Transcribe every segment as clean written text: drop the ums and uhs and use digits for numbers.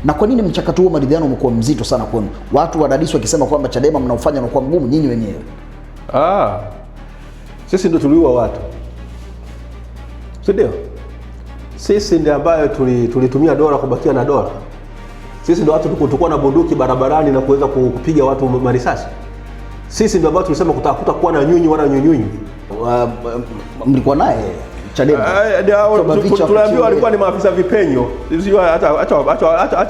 Na kwa nini mchakato huo maridhiano umekuwa mzito sana kwenu? Watu wadadisi wakisema kwamba Chadema mnaofanya unakuwa mgumu nyinyi wenyewe. Sisi ndio tuliua watu. Ndio. Sisi ndio ambayo tulitumia dola kubakia na dola. Sisi ndio watu tulikuwa na bunduki barabarani na kuweza kupiga watu marisasi. Sisi ndio ambao tulisema kutakuwa na nyunyi wala nyunyunyi. Mlikuwa naye Chadema. Tuliambiwa alikuwa ni maafisa vipenyo. Sio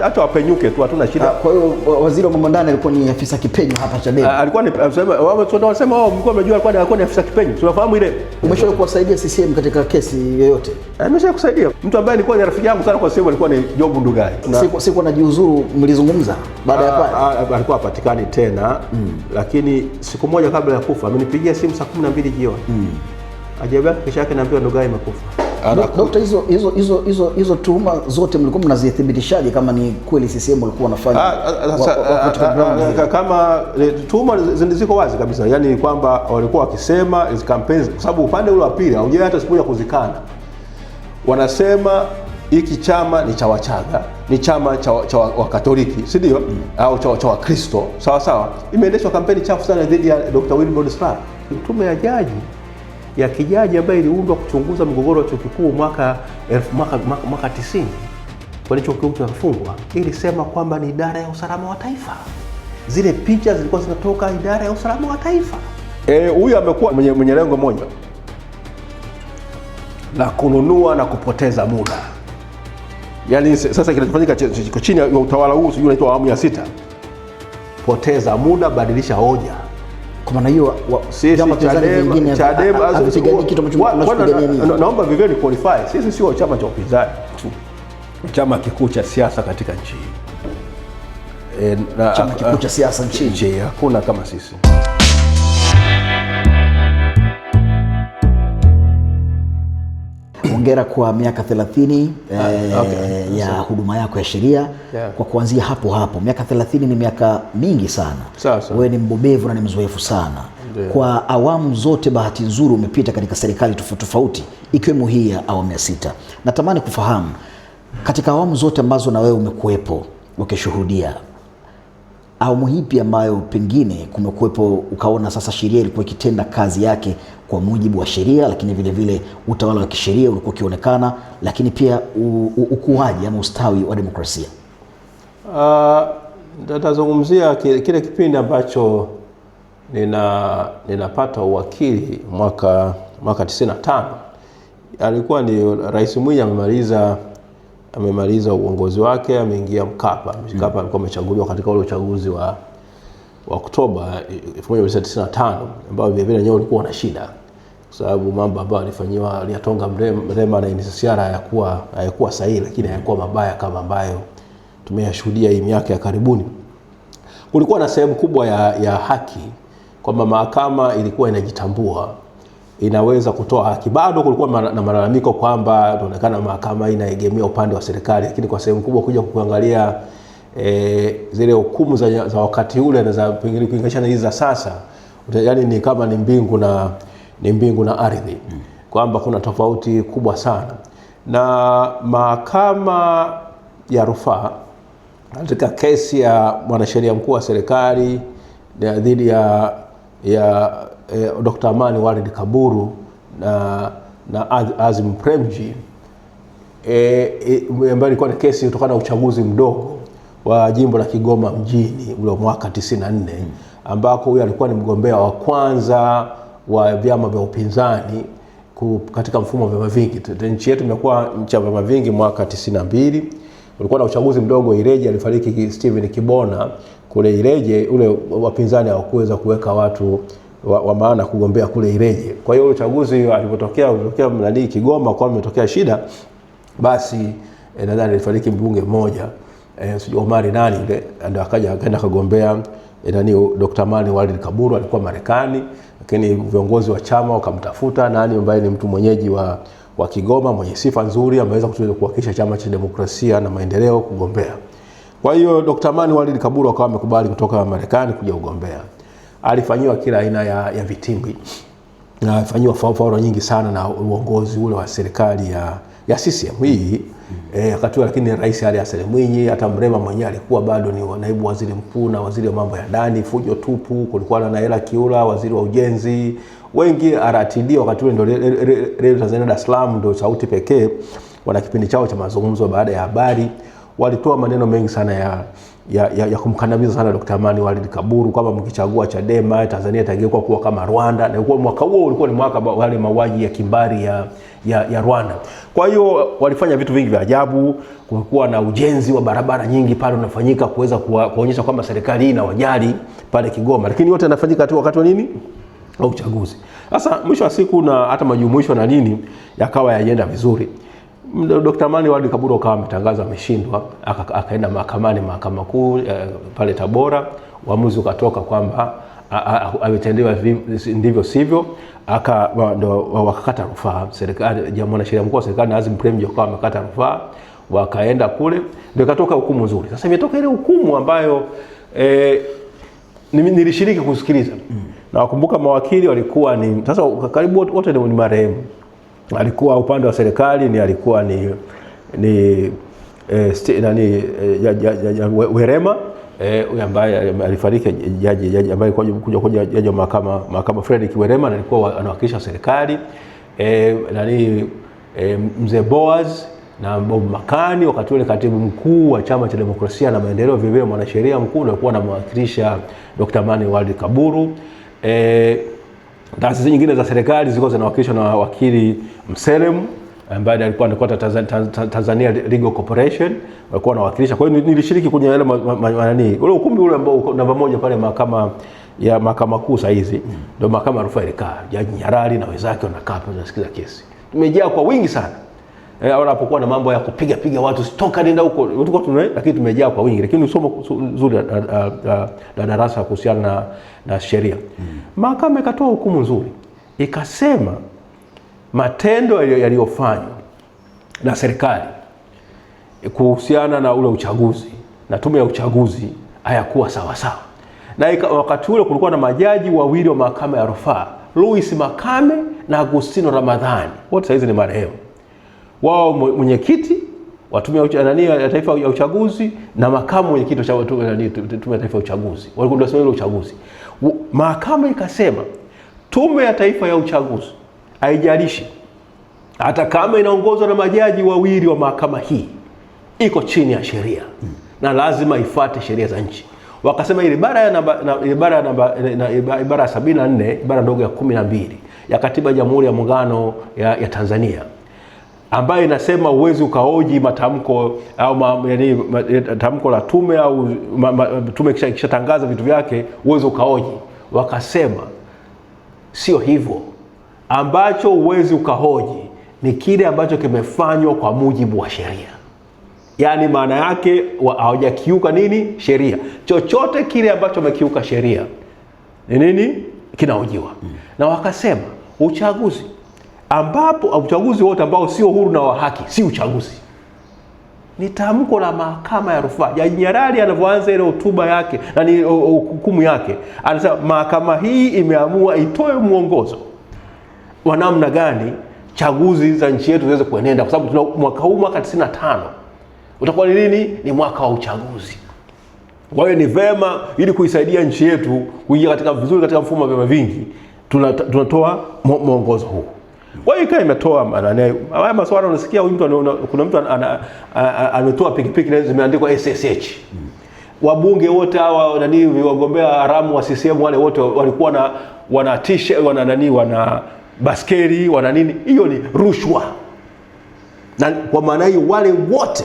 hata wapenyuke tu, hatuna shida. Kwa hiyo waziri wa mambo ndani alikuwa ni afisa kipenyo hapa Chadema. Alikuwa ni wanasema wao mlikuwa mmejua alikuwa ni afisa kipenyo. Tunafahamu ile. Umeshawahi kuwasaidia CCM katika kesi yoyote? Nimeshawahi kusaidia. Mtu ambaye alikuwa ni rafiki yangu sana kwa CCM alikuwa ni Job Ndugai. Siku anajiuzuru mlizungumza baada ya pale. Alikuwa hapatikani tena. Lakini siku moja kabla ya kufa amenipigia simu saa 12 jioni. Ajabu yake kesho yake naambiwa Ndugai amekufa. Dokta, hizo tuhuma zote mlikuwa mnazithibitishaje kama ni kweli CCM walikuwa wanafanya? Kama tuhuma ziko wazi kabisa, yani kwamba walikuwa wakisema hizo campaigns, kwa sababu upande ule wa pili haujawahi hata siku moja kuzikana. Wanasema hiki chama ni cha Wachaga, ni chama cha Wakatoliki, si ndio? Au cha Wakristo. Sawa sawa. Imeendeshwa kampeni chafu sana dhidi ya Dr. Wilbrod Slaa. Tume ya kijaji ambayo iliundwa kuchunguza mgogoro wa chuo kikuu mwaka 90 kwa chuo kikuu kikafungwa, ilisema kwamba ni idara ya usalama wa taifa. Zile picha zilikuwa zinatoka idara ya usalama wa taifa. Huyu amekuwa mwenye lengo moja la kununua na kupoteza muda. Yaani sasa kinachofanyika chini ya utawala huu sijui unaitwa awamu ya 6. Poteza muda, badilisha hoja. Kwa maana hiyo Chadema kitu ambacho naomba vivyo qualify. Sisi sio chama cha upinzani tu. Chama kikuu cha siasa katika nchi. Chama kikuu cha siasa nchini. Hakuna kama sisi. Hongera kwa miaka 30 ya huduma yako ya sheria. Kwa kuanzia hapo miaka 30 ni miaka mingi sana. Wewe ni mbobevu na ni mzoefu sana. Kwa awamu zote bahati nzuri umepita katika serikali tofauti ikiwemo hii ya awamu ya 6. Natamani kufahamu katika awamu zote ambazo na wewe umekuepo ukishuhudia, awamu hipi ambayo pengine kumekuepo ukaona sasa sheria ilikuwa ikitenda kazi yake kwa mujibu wa sheria, lakini vile vile utawala wa kisheria ulikuwa ukionekana, lakini pia ukuaji ama ustawi wa demokrasia? Natazungumzia kile kipindi ambacho ninapata uwakili mwaka 95. Alikuwa ni Rais Mwinyi amemaliza uongozi wake, ameingia Mkapa. Mkapa alikuwa amechaguliwa katika ule uchaguzi wa Oktoba 1995 ambao vile vile nyewe ulikuwa na shida kwa sababu mambo ambayo aliyatonga Mrema na NCCR hayakuwa sahihi, lakini hayakuwa mabaya kama ambayo tumeyashuhudia hii miaka ya karibuni. Kulikuwa na sehemu kubwa ya haki kwamba mahakama ilikuwa inajitambua, inaweza kutoa haki. Bado kulikuwa na malalamiko kwamba inaonekana mahakama inaegemea upande wa serikali, lakini kwa sehemu kubwa kuja kuangalia zile hukumu za wakati ule na za pengine kuinganisha na hizi za sasa, yani ni kama ni mbingu na ardhi, kwamba kuna tofauti kubwa sana. Na mahakama ya rufaa katika kesi ya mwanasheria mkuu wa serikali dhidi ya Dr. Amani Walid Kaburu na Azim Premji, ambayo ilikuwa ni kesi kutokana na uchaguzi mdogo wa jimbo la Kigoma mjini ule mwaka 94, ambako huyu alikuwa ni mgombea wa kwanza wa vyama vya upinzani katika mfumo wa vyama vingi. Nchi yetu imekuwa nchi ya vyama vingi mwaka 92. Ulikuwa na uchaguzi mdogo Ileje, alifariki Steven Kibona kule Ileje, ule wapinzani hawakuweza kuweka watu wa maana kugombea kule Ileje. Kwa hiyo uchaguzi alipotokea mnadi Kigoma kwa umetokea shida, basi nadhani alifariki mbunge mmoja Omari nani ile ndio akaenda kugombea Dr. Amani Walid Kaburu. Alikuwa Marekani, lakini viongozi wa chama wakamtafuta nani ambaye ni mtu mwenyeji wa Kigoma mwenye sifa nzuri, ameweza kuwakilisha chama cha demokrasia na maendeleo kugombea. Kwa hiyo Dr. Amani Walid Kaburu akawa amekubali kutoka Marekani kuja kugombea. Alifanyiwa kila aina ya vitimbi na alifanyiwa faulu nyingi sana na uongozi ule wa serikali ya CCM hii. wakati lakini Rais Ali Hassan Mwinyi, hata Mrema mwenyewe alikuwa bado ni naibu waziri mkuu na waziri wa mambo ya ndani, fujo tupu. Kulikuwa na Naila Kiula, waziri wa ujenzi, wengi RTD wakati ule ndio Radio Tanzania Dar es Salaam ndio sauti pekee, wana kipindi chao cha mazungumzo baada ya habari. Walitoa maneno mengi sana ya kumkandamiza sana Dr. Amani Walid Kaburu, kama mkichagua Chadema Tanzania itageuka kuwa kama Rwanda, na mwaka huo ulikuwa ni mwaka wale mauaji ya kimbari ya Rwanda. Kwa hiyo walifanya vitu vingi vya ajabu. Kulikuwa na ujenzi wa barabara nyingi pale unafanyika kuweza kuonyesha kwamba serikali hii inawajali pale Kigoma, lakini yote yanafanyika tu wakati wa nini? Wa uchaguzi. Sasa mwisho wa siku na hata majumuisho na nini yakawa yaenda vizuri. Dr. Amani Walid Kaburu akawa ametangaza ameshindwa, akaenda mahakamani, mahakama kuu pale Tabora. Uamuzi ukatoka kwamba ametendewa ndivyo sivyo, wakakata rufaa. Serikali, mwanasheria mkuu wa serikali Azim Premji akawa amekata rufaa, wakaenda kule, ndio ikatoka hukumu nzuri. Sasa imetoka ile hukumu ambayo nilishiriki kusikiliza. Na wakumbuka mawakili walikuwa ni sasa karibu wote ni marehemu. Alikuwa upande wa serikali ni alikuwa ni Werema ambaye alifariki, jaji ambaye kuja jaji wa mahakama Frederick Werema, na alikuwa anawakilisha serikali. Mzee Boaz na Bob Makani, wakati ule katibu mkuu wa Chama cha Demokrasia na Maendeleo, vile vile mwanasheria mkuu alikuwa anamwakilisha Dr. Amani Walid Kaburu. Taasisi nyingine za serikali zilikuwa zinawakilishwa na wakili Mselem ambaye alikuwa anakuwa Tanzania Legal Corporation, walikuwa wanawakilisha. Kwa hiyo nilishiriki kwenye ile ule ukumbi ule ambao namba 1 pale mahakama kuu sasa hizi ndio mahakama ya rufaa ilikaa. Jaji Nyarali na wenzake wanakaa pale wanasikiza kesi. Tumejaa kwa wingi sana. Wanapokuwa na mambo ya kupiga watu stoka nenda huko, lakini tumejaa kwa wingi. Lakini somo zuri la darasa kuhusiana na sheria. Mahakama ikatoa hukumu nzuri. Ikasema matendo yaliyofanywa na serikali kuhusiana na ule uchaguzi na tume ya uchaguzi hayakuwa sawa sawa. Na wakati ule kulikuwa na majaji wawili wa mahakama ya rufaa, Louis Makame na Agustino Ramadhani. Wote saizi ni marehemu. Wao mwenyekiti wa tume ya taifa ya uchaguzi na makamu mwenyekiti wa tume ya taifa ya uchaguzi walikuwa ndio uchaguzi. Mahakama ikasema tume ya taifa ya uchaguzi haijalishi hata kama inaongozwa na majaji wawili wa mahakama hii, iko chini ya sheria na lazima ifuate sheria za nchi. Wakasema ile ibara ya 74 ibara ndogo ya 12 ya katiba ya Jamhuri ya Muungano ya Tanzania, ambayo inasema uwezi ukaoji matamko au tamko la tume au tume kishatangaza vitu vyake uwezi ukaoji. Wakasema sio hivyo, ambacho uwezi ukahoji ni kile ambacho kimefanywa kwa mujibu wa sheria. Yaani maana yake hawajakiuka nini? Sheria. Chochote kile ambacho wamekiuka sheria ni nini? Kinahojiwa. Na wakasema uchaguzi wote ambao sio huru na wa haki si uchaguzi. Ni tamko la mahakama ya rufaa. Jaji Nyarali anavyoanza ile hotuba yake na ni hukumu yake, anasema mahakama hii imeamua itoe mwongozo wa namna gani chaguzi za nchi yetu ziweze kuenenda, kwa sababu tuna mwaka huu, mwaka 95 utakuwa ni nini? Ni mwaka wa uchaguzi. Kwa hiyo ni vema ili kuisaidia nchi yetu kuingia katika mfumo wa vyama vingi, tunatoa mwongozo huu. Kwa hiyo imetoa haya maswala. Unasikia huyu mtu, kuna mtu ametoa pikipiki na zimeandikwa SSH. Wabunge wote hawa wagombea haramu wa CCM wale wote walikuwa wana t-shirt, wana baskeli, wana nini. Hiyo ni rushwa. Na kwa maana hiyo wale wote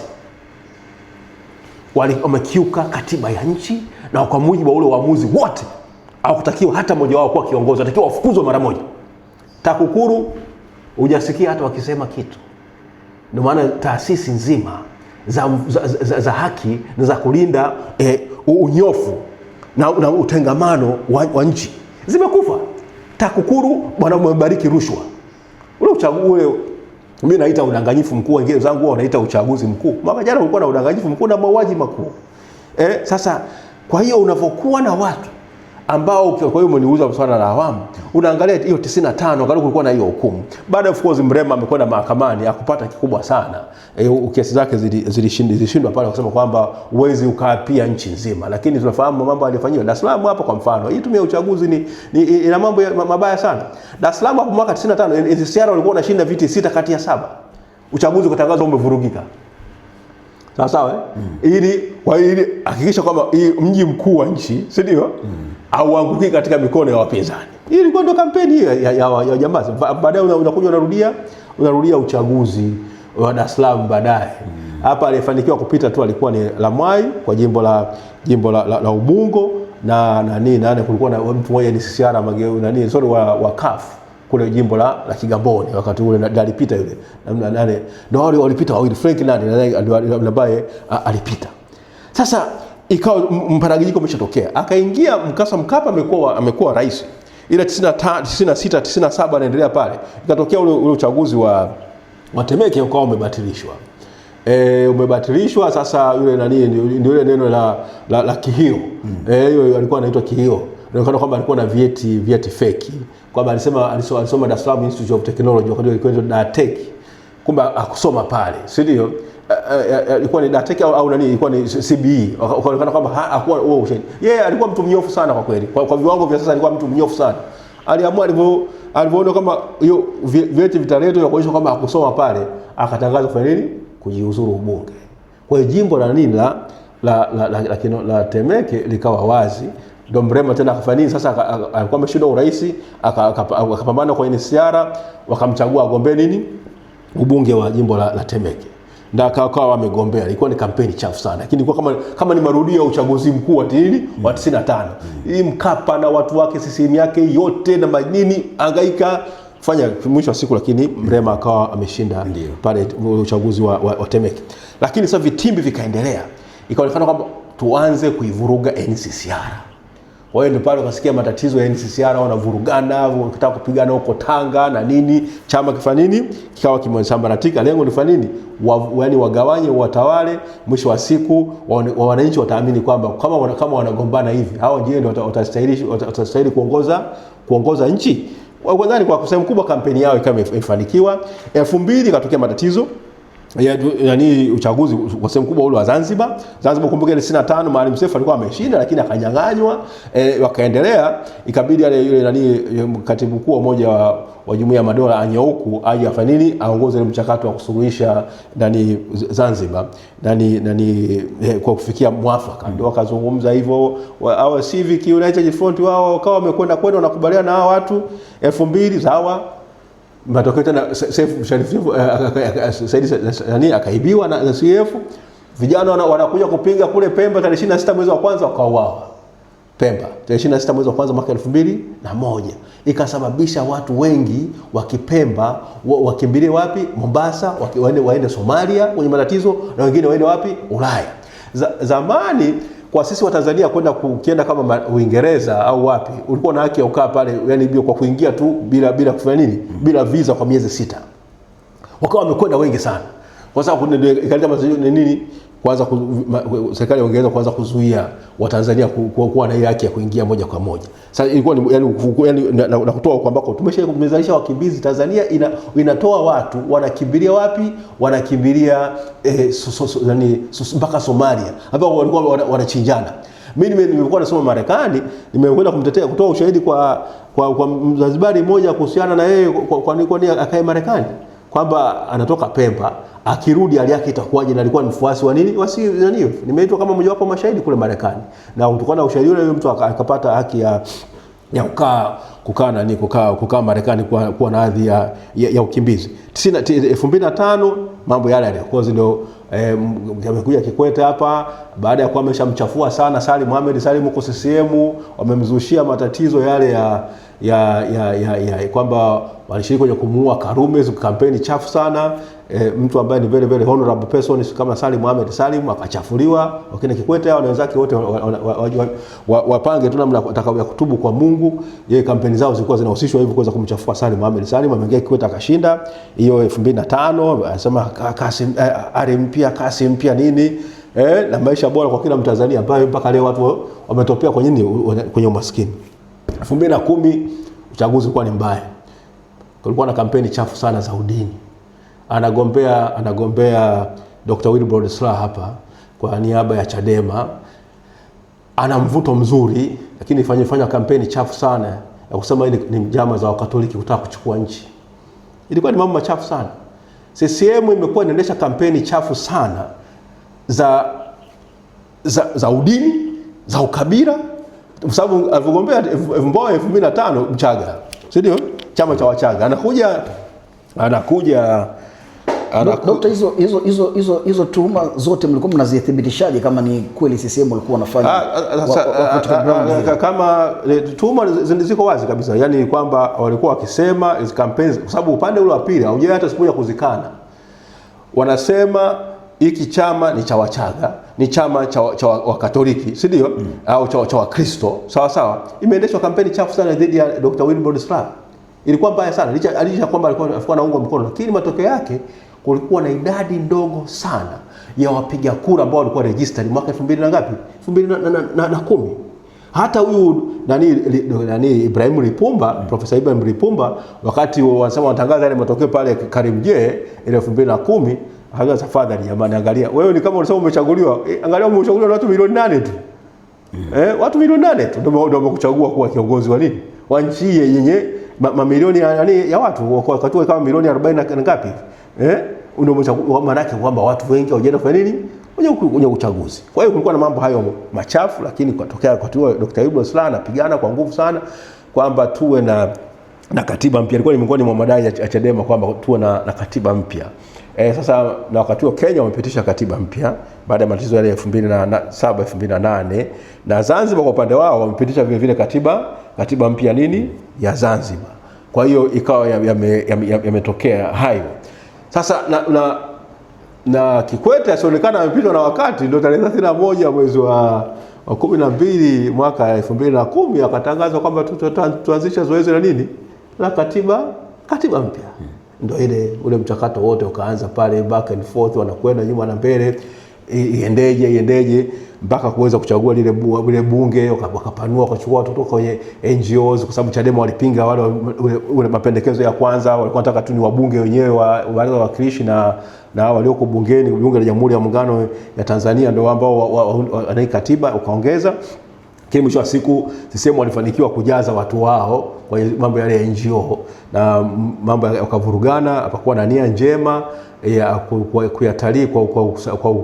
wamekiuka katiba ya nchi, na kwa mujibu wa ule uamuzi wote hawakutakiwa hata mmoja wao kuwa kiongozi, watakiwa wafukuzwe mara moja. TAKUKURU hujasikia hata wakisema kitu. Ndio maana taasisi nzima za haki na za kulinda unyofu na utengamano wa nchi zimekufa. TAKUKURU bwana mbariki rushwa. Ule uchaguzi mimi naita udanganyifu mkuu, wengine zangu wao wanaita uchaguzi mkuu. Mwaka jana ulikuwa na udanganyifu mkuu na mauaji makuu. Sasa kwa hiyo unapokuwa na watu ambao kwa hiyo umeniuza swala la awamu, unaangalia hiyo 95 kama kulikuwa na hiyo hukumu. Baada of course Mrema amekwenda mahakamani akupata kikubwa sana. Kesi zake zilishindwa pale kusema kwamba uwezi ukaapia nchi nzima. Lakini tunafahamu mambo alifanywa Dar es Salaam hapa kwa mfano. Hii tume ya uchaguzi ina mambo mabaya sana. Dar es Salaam hapo mwaka 95 NCCR walikuwa wanashinda viti 6 kati ya 7. Uchaguzi ukatangazwa umevurugika. Sawa ili hakikisha kwamba mji mkuu wa nchi, si ndio? Auanguki katika mikono ya wapinzani. Hii ilikuwa ndio kampeni ya jamaa. Baadaye unakuja unarudia uchaguzi wa Dar es Salaam baadaye. Hapa alifanikiwa kupita tu alikuwa ni Lamwai kwa jimbo la Ubungo na nani kulikuwa na mtu mmoja ni CCR wa CAF kule jimbo la Kigamboni wakati ule alipita yule. Nani ndio wale walipita wawili Frank nani ambaye alipita. Sasa ikawa mparaganyiko umeshatokea. Akaingia Mkapa amekuwa rais. Ile 96 97 anaendelea pale. Ikatokea ule uchaguzi wa Temeke ukawa umebatilishwa. Umebatilishwa sasa yule nani ndio ile neno la Kihio. Hiyo alikuwa anaitwa Kihio. Inaonekana kwamba alikuwa na vyeti fake. Kwamba alisoma Dar es Salaam Institute of Technology wakati ilikuwa DATEC. Kumbe akusoma pale, si ndio? Ilikuwa ni DATEC au nani, ilikuwa ni CBE. Wakaonekana kwamba hakuwa huo ushahidi. Yeye alikuwa mtu mnyofu sana kwa kweli. Kwa viwango vya sasa alikuwa mtu mnyofu sana. Aliamua alivyoona kama hiyo vyeti vitaletwa ya kuonyesha kwamba hakusoma pale, akatangaza kufanya nini? Kujiuzuru ubunge. Kwa hiyo jimbo la nini la Temeke likawa wazi. Ndio Mrema tena akafanya nini sasa, alikuwa ameshinda urais, akapambana kwa NCCR, wakamchagua agombee nini? Ubunge wa jimbo la Temeke. Ndio akawa amegombea. Ilikuwa ni kampeni chafu sana. Lakini ilikuwa kama ni marudio ya uchaguzi mkuu wa 95. Hii Mkapa na watu wake CCM yake yote na manini angaika fanya mwisho wa siku, lakini Mrema akawa ameshinda pale uchaguzi wa Temeke. Lakini sasa vitimbi vikaendelea. Ikaonekana kwamba tuanze kuivuruga NCCR. Kwa hiyo ndio pale ukasikia matatizo ya NCCR wanavurugana, wakitaka kupigana huko Tanga na nini, chama kifanya nini? Kikawa kimesambaratika. Lengo ni fanya nini? Yaani wagawanye, watawale, mwisho wa siku wananchi wataamini kwamba kama wanagombana hivi, hao ndio watastahili kuongoza nchi. Kwanza kwa kusema kubwa kampeni yao ikawa imefanikiwa. 2000 ikatokea matatizo. Yaani uchaguzi kwa sehemu kubwa ule wa Zanzibar kumbuka ile 95 Maalim Seif alikuwa ameshinda lakini akanyang'anywa. Wakaendelea, ikabidi yule katibu mkuu wa Umoja wa Jumuiya ya Madola Anyauku aje afanye nini, aongoze ile mchakato wa kusuluhisha Zanzibar kwa kufikia mwafaka. Ndio wakazungumza hivyo au Civic United Front wao wakawa wamekwenda wanakubaliana na hao watu 2000 sawa. Matokeo tena Sharif akaibiwa na CF. Vijana wanakuja kupinga kule Pemba tarehe 26 mwezi wa kwanza wakauawa. Pemba tarehe 26 mwezi wa kwanza mwaka 2001. Ikasababisha watu wengi wa Kipemba wakimbilie wapi? Mombasa, waende Somalia kwenye matatizo, na wengine waende wapi? Ulaya. Zamani kwa sisi wa Tanzania kwenda kama Uingereza au wapi, ulikuwa na haki ya kukaa pale, yani kwa kuingia tu bila kufanya nini? Bila visa kwa miezi 6. Wakawa wamekwenda wengi sana. Kwa sababu ikaleta nini? Kwanza serikali ya Uingereza kuanza kuzuia Watanzania kuwa na haki ya kuingia moja kwa moja. Sasa ilikuwa yani na kutoa kwamba tumezalisha wakimbizi. Tanzania inatoa watu wanakimbilia wapi? Wanakimbilia mpaka Somalia ambao walikuwa wanachinjana. Mimi nimekuwa nasoma Marekani, nimekwenda kumtetea kutoa ushahidi kwa Mzanzibari mmoja kuhusiana na yeye kwa nini akae Marekani, kwamba anatoka Pemba, akirudi hali yake itakuwaje, na alikuwa ni mfuasi wa nini? Nimeitwa kama mmoja wapo mashahidi kule Marekani. Na kutokana na ushahidi ule mtu akapata haki ya kukaa Marekani kuwa na hadhi ya ukimbizi. 2005 mambo yale yalikuwa ndio amekuja Kikwete hapa baada ya kuwa ameshamchafua sana Salim huko CCM, wamemzushia matatizo yale ya kwamba walishiriki kwenye kumuua Karume, kampeni chafu sana. Mtu ambaye ni very very honorable person kama Salim akachafuliwa. Wakina Kikwete hao na wenzake wote wapange tu namna atakao kutubu kwa Mungu. Yeye kampeni zao zilikuwa zinahusishwa hivyo kuweza kumchafua Salim ameingia Kikwete akashinda hiyo 2005. Anasema Kasim mpya nini, na maisha bora kwa kila Mtanzania, ambayo mpaka leo watu wametopea kwenye nini, kwenye umaskini. 2010 uchaguzi ulikuwa ni mbaya. Kulikuwa na kampeni chafu sana za udini. Anagombea Dr. Wilbrod Slaa hapa kwa niaba ya Chadema. Ana mvuto mzuri, lakini fanya kampeni chafu sana ya kusema ni njama za Wakatoliki kutaka kuchukua nchi. Ilikuwa ni mambo machafu sana. CCM imekuwa inaendesha kampeni chafu sana za udini, za ukabila, kwa sababu aligombea Mbowe 2005 Mchaga, si ndio? Chama cha Wachaga. Anakuja Dokta, hizo tuhuma zote mlikuwa mnazithibitishaje kama ni kweli CCM walikuwa wanafanya? Kama tuhuma ziko wazi kabisa, yani kwamba walikuwa wakisema hizo campaigns, kwa sababu upande ule wa pili haujawahi hata siku ya kuzikana. Wanasema hiki chama ni cha Wachaga, ni chama cha Wakatoliki, si ndio? Au cha Wakristo, sawa sawa. Imeendeshwa kampeni chafu sana dhidi ya Dr. Wilbrod Slaa. Ilikuwa mbaya sana, licha kwamba alikuwa anaungwa mkono, lakini matokeo yake kulikuwa na idadi ndogo sana ya wapiga kura ambao walikuwa registered mwaka 2000 na ngapi? 2010. Hata huyu nani Ibrahim Lipumba, Profesa Ibrahim Lipumba, wakati wanasema wanatangaza ile matokeo pale Karimjee ile 2010, haja tafadhali jamani, angalia wewe, ni kama unasema umechaguliwa, angalia umechaguliwa na watu milioni 8 tu. Watu milioni 8 tu ndio wamekuchagua kuwa kiongozi wa nini? Wa nchi yenye mamilioni ya watu, wakati kama milioni 40 na ngapi? Ndio umechagua, maana yake kwamba watu wengi wajeenda kufanya nini? Kwenye uchaguzi. Kwa hiyo kulikuwa na mambo hayo machafu, lakini kutokea wakati huo Dr. Wilbrod Slaa anapigana kwa nguvu sana kwamba tuwe na katiba mpya. Ilikuwa ni miongoni mwa madai ya Chadema kwamba tuwe na katiba mpya. Sasa na wakati huo Kenya wamepitisha katiba mpya baada ya matatizo yale 2007 2008, na Zanzibar kwa upande wao wamepitisha vile vile katiba mpya nini ya Zanzibar. Kwa hiyo ikawa yametokea hayo. Sasa na Kikwete asionekana amepitwa na wakati, ndio tarehe 31 mwezi wa 12 mwaka 2010 akatangaza kwamba tuanzisha zoezi la nini? La katiba mpya. Ndio ule mchakato wote ukaanza pale, back and forth, wanakwenda nyuma na mbele, iendeje mpaka kuweza kuchagua lile bunge, wakapanua wakachukua watu kutoka kwenye NGOs, kwa sababu Chadema walipinga ule mapendekezo ya kwanza. Walikuwa wanataka tu ni wabunge wenyewe wale wawakilishi na walioko bungeni, bunge la Jamhuri ya Muungano ya Tanzania ndio ambao wana katiba, ukaongeza. Kile mwisho wa siku CCM walifanikiwa kujaza watu wao kwa mambo yale ya NGO, na mambo yakavurugana. Hapakuwa na nia njema ya kuyatalii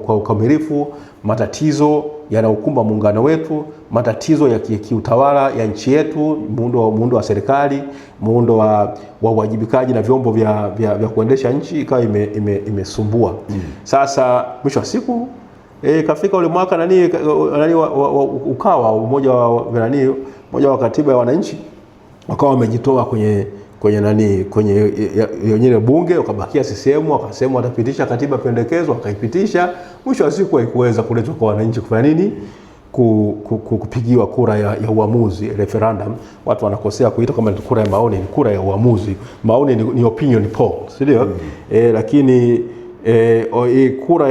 kwa ukamilifu matatizo yanayokumba muungano wetu, matatizo ya kiutawala ya nchi yetu, muundo wa serikali, muundo wa uwajibikaji na vyombo vya kuendesha nchi, ikawa imesumbua. Sasa mwisho wa siku kafika ule mwaka ukawa umoja wa katiba ya wananchi wakawa wamejitoa kwenye yenyewe bunge, wakabakia CCM, wakasema watapitisha katiba pendekezo, wakaipitisha. Mwisho wa siku haikuweza kuletwa kwa wananchi kufanya nini? Kupigiwa kura ya uamuzi, referendum. Watu wanakosea kuita kama kura ya maoni, ni kura ya uamuzi. Maoni ni opinion poll, si ndio? Lakini kura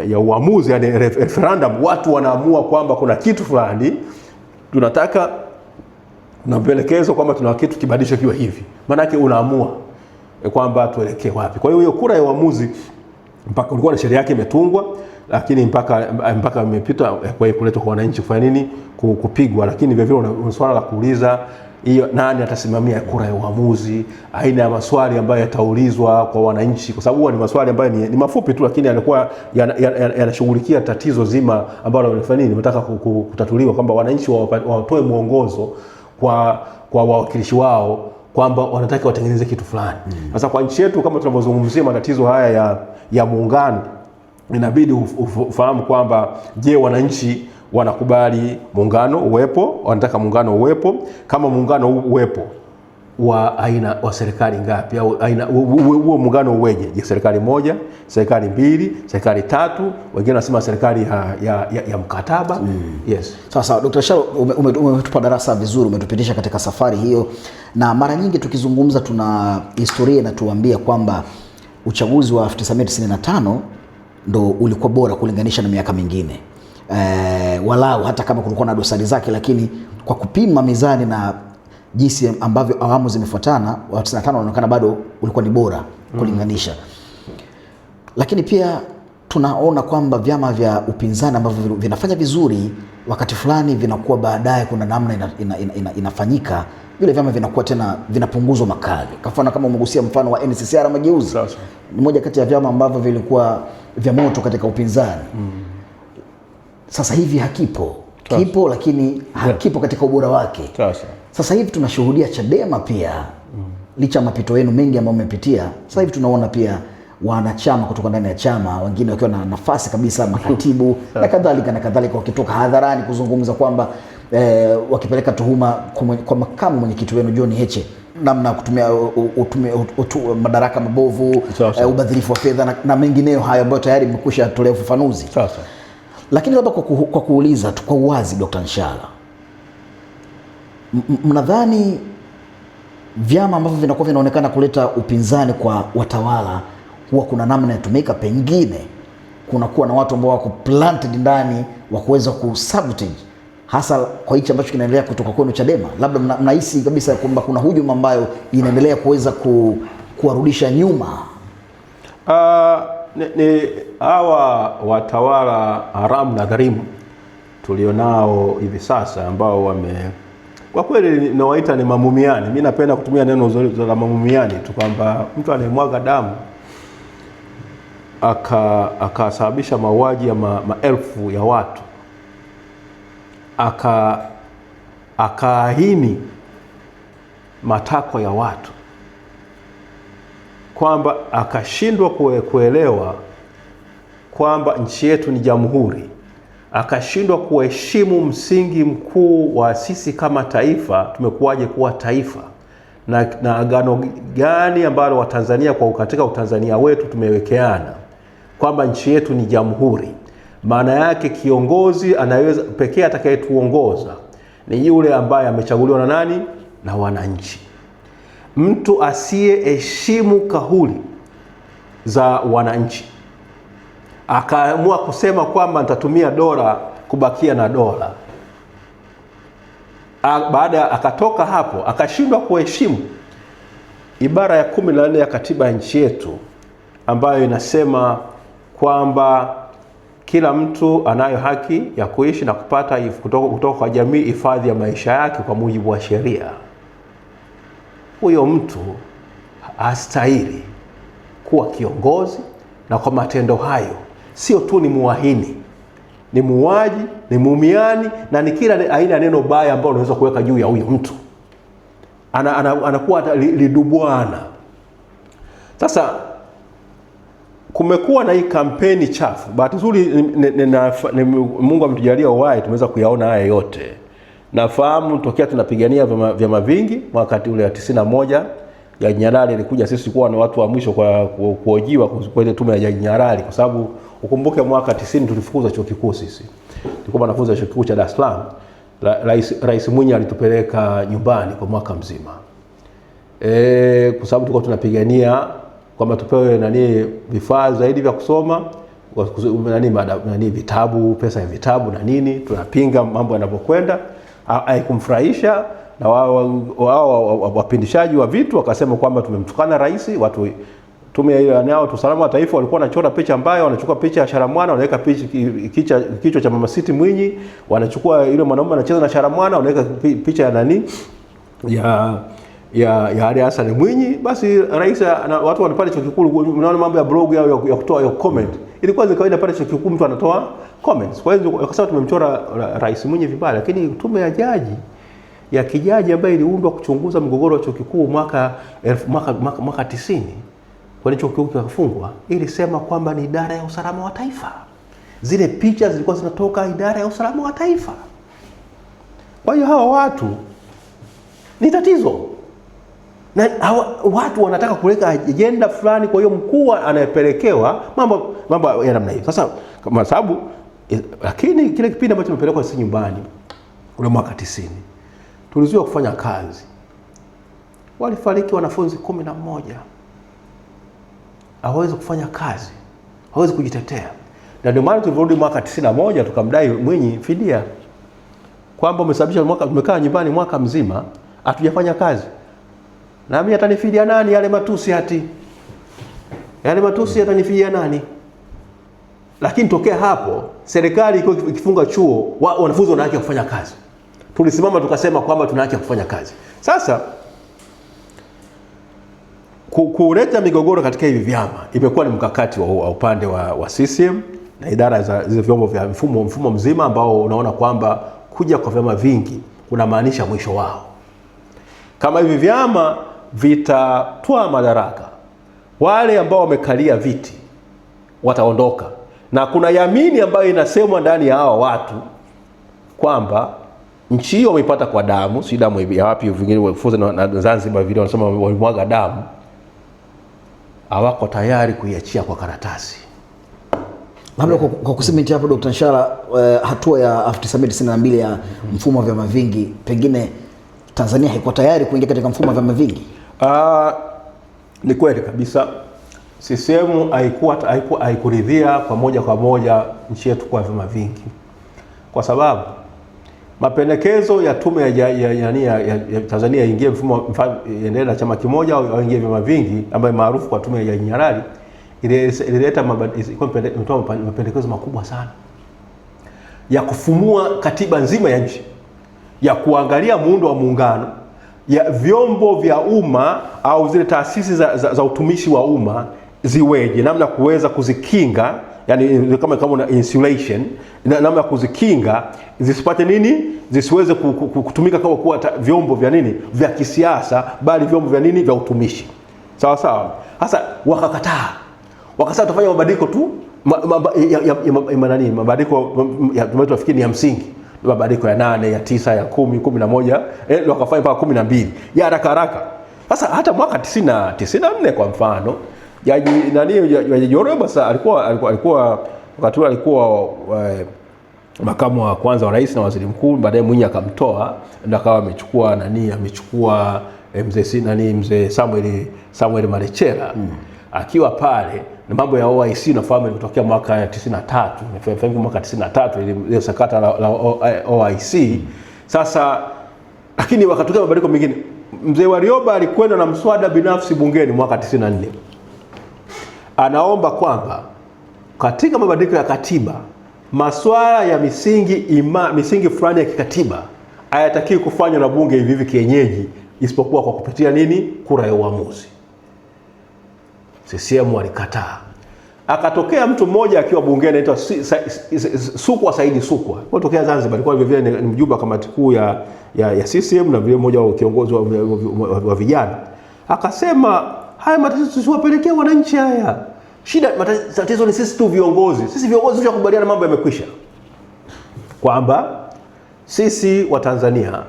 ya uamuzi, yani referendum, watu wanaamua kwamba kuna kitu fulani tunataka, na pendekezo kwamba tuna kitu kibadilisho kiwe hivi. Maana yake unaamua kwamba tuelekee wapi. Kwa hiyo kura ya uamuzi mpaka ulikuwa na sheria yake imetungwa, lakini mpaka imepita kwa kuletwa kwa wananchi kufanya nini? Kupigwa. Lakini vile vile una swala la kuuliza hiyo nani atasimamia kura ya uamuzi, aina ya maswali ambayo yataulizwa kwa wananchi, kwa sababu ni maswali ambayo ni mafupi tu, lakini yanakuwa yanashughulikia tatizo zima ambalo wanafanya nini, wanataka kutatuliwa, kwamba wananchi watoe mwongozo kwa wawakilishi wao kwamba wanataka watengeneze kitu fulani. Sasa kwa nchi yetu, kama tunavyozungumzia matatizo haya ya muungano, inabidi ufahamu kwamba je, wananchi wanakubali muungano uwepo? Wanataka muungano uwepo? Kama muungano uwepo, wa aina wa serikali ngapi, au aina huo muungano uweje? Je, serikali moja, serikali mbili, serikali tatu, wengine wanasema serikali ya mkataba. Yes. Sasa Dr. Sharo, umetupa darasa vizuri, umetupitisha katika safari hiyo, na mara nyingi tukizungumza tuna historia na tuambia kwamba uchaguzi wa 1995 ndo ulikuwa bora kulinganisha na miaka mingine. Walau hata kama kulikuwa na dosari zake, lakini kwa kupima mizani na jinsi ambavyo awamu zimefuatana, wa 95 unaonekana bado ulikuwa ni bora kulinganisha. Lakini pia tunaona kwamba vyama vya upinzani ambavyo vinafanya vizuri wakati fulani vinakuwa baadaye kuna namna inafanyika vile vyama vinakuwa tena vinapunguzwa makali. Kwa mfano kama umegusia mfano wa NCCR Mageuzi, ni moja kati ya vyama ambavyo vilikuwa vya moto katika upinzani. Sasa hivi hakipo. Kipo lakini hakipo katika ubora wake. Sasa hivi tunashuhudia Chadema pia licha mapito yenu mengi ambayo umepitia, sasa hivi tunaona pia wanachama kutoka ndani ya chama wengine wakiwa na nafasi kabisa, makatibu na kadhalika wakitoka hadharani kuzungumza kwamba wakipeleka tuhuma kwa makamu mwenyekiti wenu John Heche, namna kutumia madaraka mabovu, ubadhirifu wa fedha na mengineyo hayo ambayo tayari mmekwisha tolea ufafanuzi. Lakini labda kwa kuuliza tu kwa uwazi, Dr. Nshala, mnadhani vyama ambavyo vinakuwa vinaonekana kuleta upinzani kwa watawala huwa kuna namna inatumika, pengine kunakuwa na watu ambao wako planted ndani wa kuweza kusabotage, hasa kwa hichi ambacho kinaendelea kutoka kwenu Chadema? Labda mnahisi kabisa kwamba kuna hujuma ambayo inaendelea kuweza kuwarudisha nyuma? Ni hawa watawala haramu na dhalimu tulionao hivi sasa ambao kwa kweli nawaita ni mamumiani. Mimi napenda kutumia neno la mamumiani tu, kwamba mtu anayemwaga damu akasababisha mauaji ya maelfu ya watu, akaahini matakwa ya watu, kwamba akashindwa kuelewa kwamba nchi yetu ni jamhuri, akashindwa kuheshimu msingi mkuu wa sisi kama taifa tumekuwaje kuwa taifa, na agano gani ambalo Watanzania kwa katika utanzania wetu tumewekeana kwamba nchi yetu ni jamhuri. Maana yake kiongozi anaweza pekee atakayetuongoza ni yule ambaye amechaguliwa na nani? Na wananchi. Mtu asiyeheshimu kauli za wananchi akaamua kusema kwamba nitatumia dola kubakia na dola, baada akatoka hapo akashindwa kuheshimu ibara ya 14 ya katiba ya nchi yetu ambayo inasema kwamba kila mtu anayo haki ya kuishi na kupata kutoka kwa jamii hifadhi ya maisha yake kwa mujibu wa sheria. Huyo mtu hastahili kuwa kiongozi, na kwa matendo hayo sio tu ni muahini, ni muuaji, ni muumiani, na ni kila aina ya neno baya ambalo unaweza kuweka juu ya huyo mtu. Anakuwa lidubwana. Sasa kumekuwa na hii kampeni chafu. Bahati nzuri Mungu ametujalia uhai, tumeweza kuyaona haya yote. Nafahamu tokea tunapigania vyama vingi wakati ule wa 91 ya Nyalali ilikuja, sisi kuwa na watu wa mwisho kwa kuojiwa kwa ile tume ya Nyalali, kwa sababu ukumbuke mwaka 90 tulifukuza chuo kikuu. Sisi tulikuwa wanafunzi wa chuo kikuu cha Dar es Salaam. Rais Mwinyi alitupeleka nyumbani kwa mwaka mzima, kwa sababu tulikuwa tunapigania kwamba tupewe vifaa zaidi vya kusoma, vitabu, pesa ya vitabu na nini. Tunapinga mambo yanapokwenda, haikumfurahisha, na wao wapindishaji wa vitu wakasema kwamba tumemtukana rais. Watu tume nao usalama wa taifa walikuwa wanachora picha ambayo wanachukua picha ya Sharamwana, wanaweka kichwa cha Mama Siti Mwinyi, wanachukua yule mwanaume anacheza na Sharamwana, wanaweka picha ya nani ya Ali Hassan Mwinyi. Basi rais na watu wanapale chuo kikuu, unaona mambo ya blog yao ya kutoa ya comment, ilikuwa ni kawaida pale chuo kikuu mtu anatoa comments. Kwa hiyo wakasema tumemchora rais Mwinyi vibaya, lakini tume ya kijaji ambayo iliundwa kuchunguza mgogoro wa chuo kikuu mwaka 90 kwa chuo kikuu kikafungwa, ilisema kwamba ni idara ya usalama wa taifa. Zile picha zilikuwa zinatoka idara ya usalama wa taifa. Kwa hiyo hawa watu ni tatizo, na watu wanataka kuleka agenda fulani. Kwa hiyo mkuu anayepelekewa mambo ya namna hiyo. Sasa kama sababu, lakini kile kipindi ambacho tumepelekwa sisi nyumbani ule mwaka 90 tulizuiwa kufanya kazi. Walifariki wanafunzi 11. Hawawezi kufanya kazi, hawezi kujitetea. Na ndio maana tulirudi mwaka 91 tukamdai Mwinyi fidia, kwamba umesababisha tumekaa nyumbani mwaka mzima hatujafanya kazi, na mimi atanifidia nani yale matusi yale matusi atanifidia nani? Lakini tokea hapo serikali iko ikifunga chuo, wanafunzi wana haki ya kufanya kazi. Tulisimama tukasema kwamba tuna haki ya kufanya kazi. Sasa kuleta migogoro katika hivi vyama imekuwa ni mkakati wa upande wa CCM na idara za zile vyombo vya mfumo mzima, ambao unaona kwamba kuja kwa vyama vingi kunamaanisha mwisho wao. Kama hivi vyama vitatoa madaraka, wale ambao wamekalia viti wataondoka, na kuna yamini ambayo inasemwa ndani ya hao watu kwamba nchi hiyo wameipata kwa damu, si damu ya wapi vingine wafuze na Zanzibar vile wanasema walimwaga damu, hawako tayari kuiachia kwa karatasi. Labda kwa kusimenti hapo Dr. Nshala, hatua ya 1992 ya mfumo wa vyama vingi, pengine Tanzania haiko tayari kuingia katika mfumo wa vyama vingi? Ni kweli kabisa. CCM haikuridhia kwa moja nchi yetu kwa vyama vingi, kwa sababu mapendekezo ya tume ya Tanzania ingie mfumo endelee na chama kimoja au ingie vyama vingi, ambayo maarufu kwa tume ya Nyalali, ilileta mapendekezo makubwa sana ya kufumua katiba nzima ya nchi, ya kuangalia muundo wa muungano, ya vyombo vya umma au zile taasisi za utumishi wa umma ziweje, namna kuweza kuzikinga, yani kama una insulation, namna kuzikinga zisipate nini, zisiweze kutumika kama kuwa vyombo vya nini, vya kisiasa, bali vyombo vya nini, vya utumishi. Sawa sawa. Sasa wakakataa, wakasema tufanye mabadiliko tu mabadiliko tunafikiri ya msingi, mabadiliko ya 8, ya 9, ya 10, 11, wakafanya mpaka 12 ya haraka. Sasa hata mwaka 94 kwa mfano, Jaji Joroba alikuwa wakati ule alikuwa makamu wa kwanza wa rais na waziri mkuu, baadaye Mwinyi akamtoa ndio akawa amechukua mzee Samuel Marechera akiwa pale, na mambo ya OIC nafahamu ilitokea mwaka 93, nafahamu mwaka 93 ile sakata la OIC. Sasa lakini wakatokea mabadiliko mengine. Mzee Warioba alikwenda na mswada binafsi bungeni mwaka 94. Anaomba kwamba katika mabadiliko ya katiba masuala ya misingi fulani ya kikatiba hayatakiwi kufanywa na bunge hivi kienyeji, isipokuwa kwa kupitia nini, kura ya uamuzi. CCM walikataa. Akatokea mtu mmoja akiwa bungeni anaitwa Sukwa Saidi Sukwa, kutokea Zanzibar, alikuwa vile ni mjumbe wa kamati kuu ya CCM na vile mmoja wa kiongozi wa vijana. Akasema haya matatizo tusiwapelekea wananchi haya. Tatizo ni sisi tu viongozi. Sisi viongozi tushakubaliana mambo yamekwisha, kwamba sisi wa Tanzania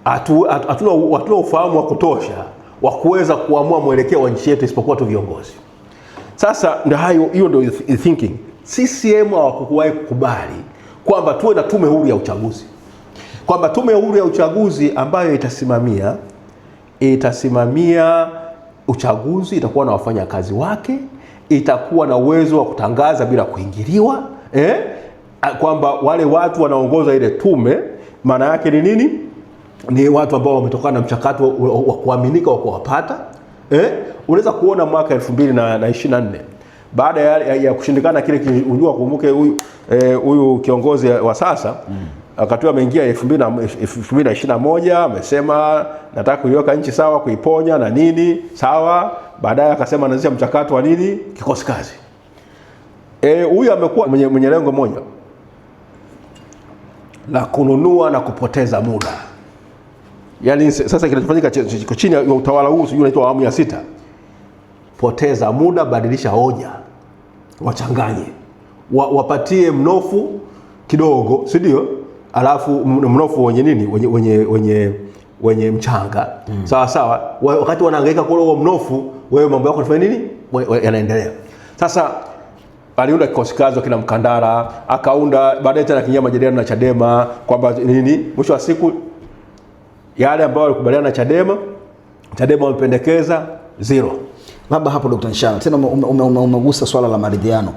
hatuna ufahamu wa kutosha wa kuweza kuamua mwelekeo wa nchi yetu isipokuwa tu viongozi. Sasa ndio hiyo ndio thinking. CCM hawakuwahi kukubali kwamba tuwe na tume huru ya uchaguzi, kwamba tume huru ya uchaguzi ambayo itasimamia uchaguzi, itakuwa na wafanyakazi wake, itakuwa na uwezo wa kutangaza bila kuingiliwa, kwamba wale watu wanaongoza ile tume maana yake ni nini, ni watu ambao wametokana na mchakato wa kuaminika wa kuwapata. Unaweza kuona mwaka 2024 baada ya kushindikana kile unjua, kumbuke huyu kiongozi wa sasa wakati ameingia 2021 amesema nataka kuiweka nchi sawa, kuiponya na nini sawa. Baadaye akasema anaanzisha mchakato wa nini, kikosi kazi. Huyu amekuwa mwenye lengo moja la kununua na kupoteza muda. Yaani sasa kinachofanyika chini ya utawala huu, sijui unaitwa awamu ya 6, poteza muda, badilisha hoja, wachanganye, wapatie mnofu kidogo, si ndio? Alafu mnofu wenye nini, wenye mchanga. Sawa sawa. Wakati wanahangaika kule huo mnofu, wewe mambo yako unafanya nini, yanaendelea. Sasa aliunda kikosi kazi kina Mkandara, akaunda baadaye tena kinyama majadiliano na Chadema kwamba nini, mwisho wa siku yale ambao walikubaliana na Chadema wamependekeza 0. Labda hapo Dr. Nshala tena umegusa swala la maridhiano.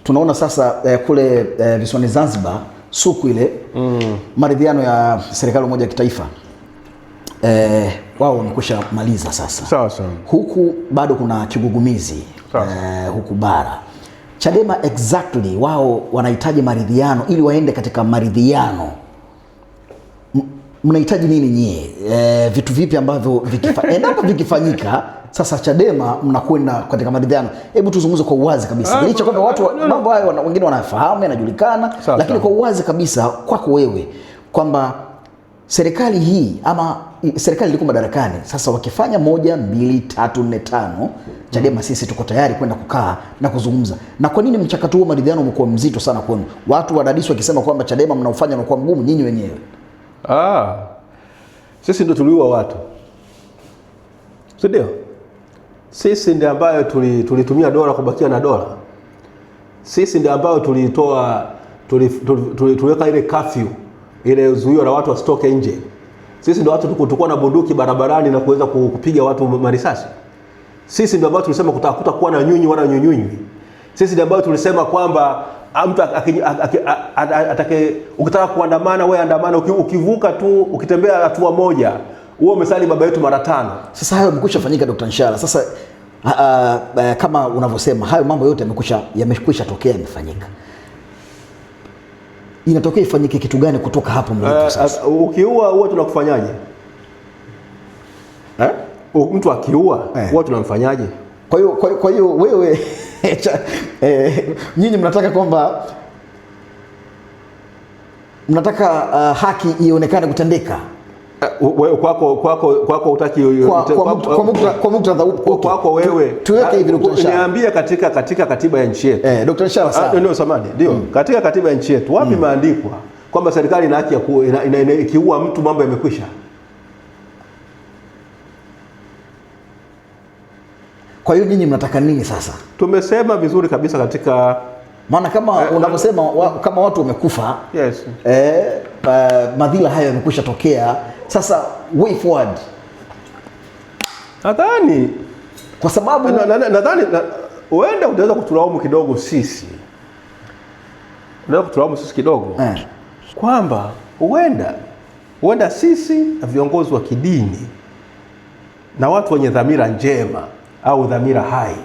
Tunaona sasa kule visiwani Zanzibar suku ile maridhiano ya serikali moja ya kitaifa wao wamekwisha maliza sasa. Sawa sawa. Huku bado kuna kigugumizi huku bara. Chadema exactly wao wanahitaji maridhiano ili waende katika maridhiano. Mnahitaji nini nyie? Vitu vipi ambavyo endapo vikifanyika sasa Chadema mnakwenda katika maridhiano? Hebu tuzungumze kwa uwazi kabisa. Licha kwamba watu mambo hayo wengine wanafahamu yanajulikana, lakini kwa uwazi kabisa kwako wewe kwamba serikali hii ama serikali liko madarakani sasa, wakifanya 1 2 3 4 5 Chadema sisi tuko tayari kwenda kukaa na kuzungumza. Na kwa nini mchakato huo maridhiano umekuwa mzito sana kwenu? Watu wadadisi wakisema kwamba Chadema mnaufanya unakuwa mgumu nyinyi wenyewe. Sisi ndio tuliua watu. Ndio. Sisi ndio ambayo tulitumia dola kubakia na dola. Sisi ndio ambayo tuliweka ile curfew, ile zuio la watu wasitoke nje. Sisi ndio watu tulikuwa na bunduki barabarani na kuweza kupiga watu marisasi. Sisi ndio ambao tulisema kutakuta kuwa na nyunyi wala nyunyunyi. Sisi ndio ambao tulisema kwamba mtu ukitaka kuandamana wewe andamana, ukivuka tu ukitembea hatua moja wewe umesali baba yetu mara 5. Sasa hayo yamekwisha fanyika Dr. Nshala. Sasa kama unavyosema hayo mambo yote yamekwisha tokea, yamefanyika. Inatokea ifanyike kitu gani kutoka hapo mlipo sasa? Ukiua huwa tunakufanyaje? Mtu akiua huwa tunamfanyaje? Kwa hiyo wewe nyinyi mnataka kwamba haki ionekane kutendeka. Kwako utaki kwa muktadha upo kwako wewe. Tuweke hivi Dr. Nshala. Niambia katika katiba ya nchi yetu. Dr. Nshala sawa. Ndio samani. Ndio. Katika katiba ya nchi yetu wapi imeandikwa kwamba serikali ina haki ya ikiua mtu mambo yamekwisha? Kwa hiyo nyinyi mnataka nini sasa? Tumesema vizuri kabisa katika maana kama unavyosema kama watu wamekufa. Yes. Madhila hayo yamekwisha tokea. Sasa way forward. Nadhani kwa sababu nadhani uenda unaweza kutulaumu kidogo sisi. Unaweza kutulaumu sisi kidogo. Kwamba huenda sisi na viongozi wa kidini na watu wenye dhamira njema au dhamira hai,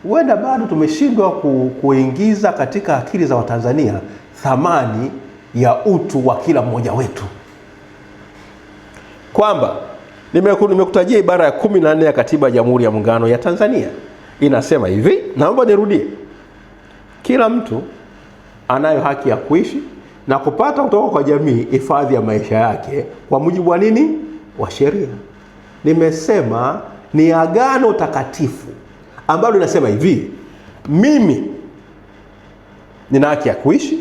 huenda bado tumeshindwa kuingiza katika akili za Watanzania thamani ya utu wa kila mmoja wetu. Kwamba nimekutajia ibara ya 14 ya Katiba ya Jamhuri ya Muungano ya Tanzania. Inasema hivi, naomba nirudie. Kila mtu anayo haki ya kuishi na kupata kutoka kwa jamii hifadhi ya maisha yake kwa mujibu wa nini? Wa sheria. Nimesema ni agano takatifu ambalo linasema hivi, mimi nina haki ya kuishi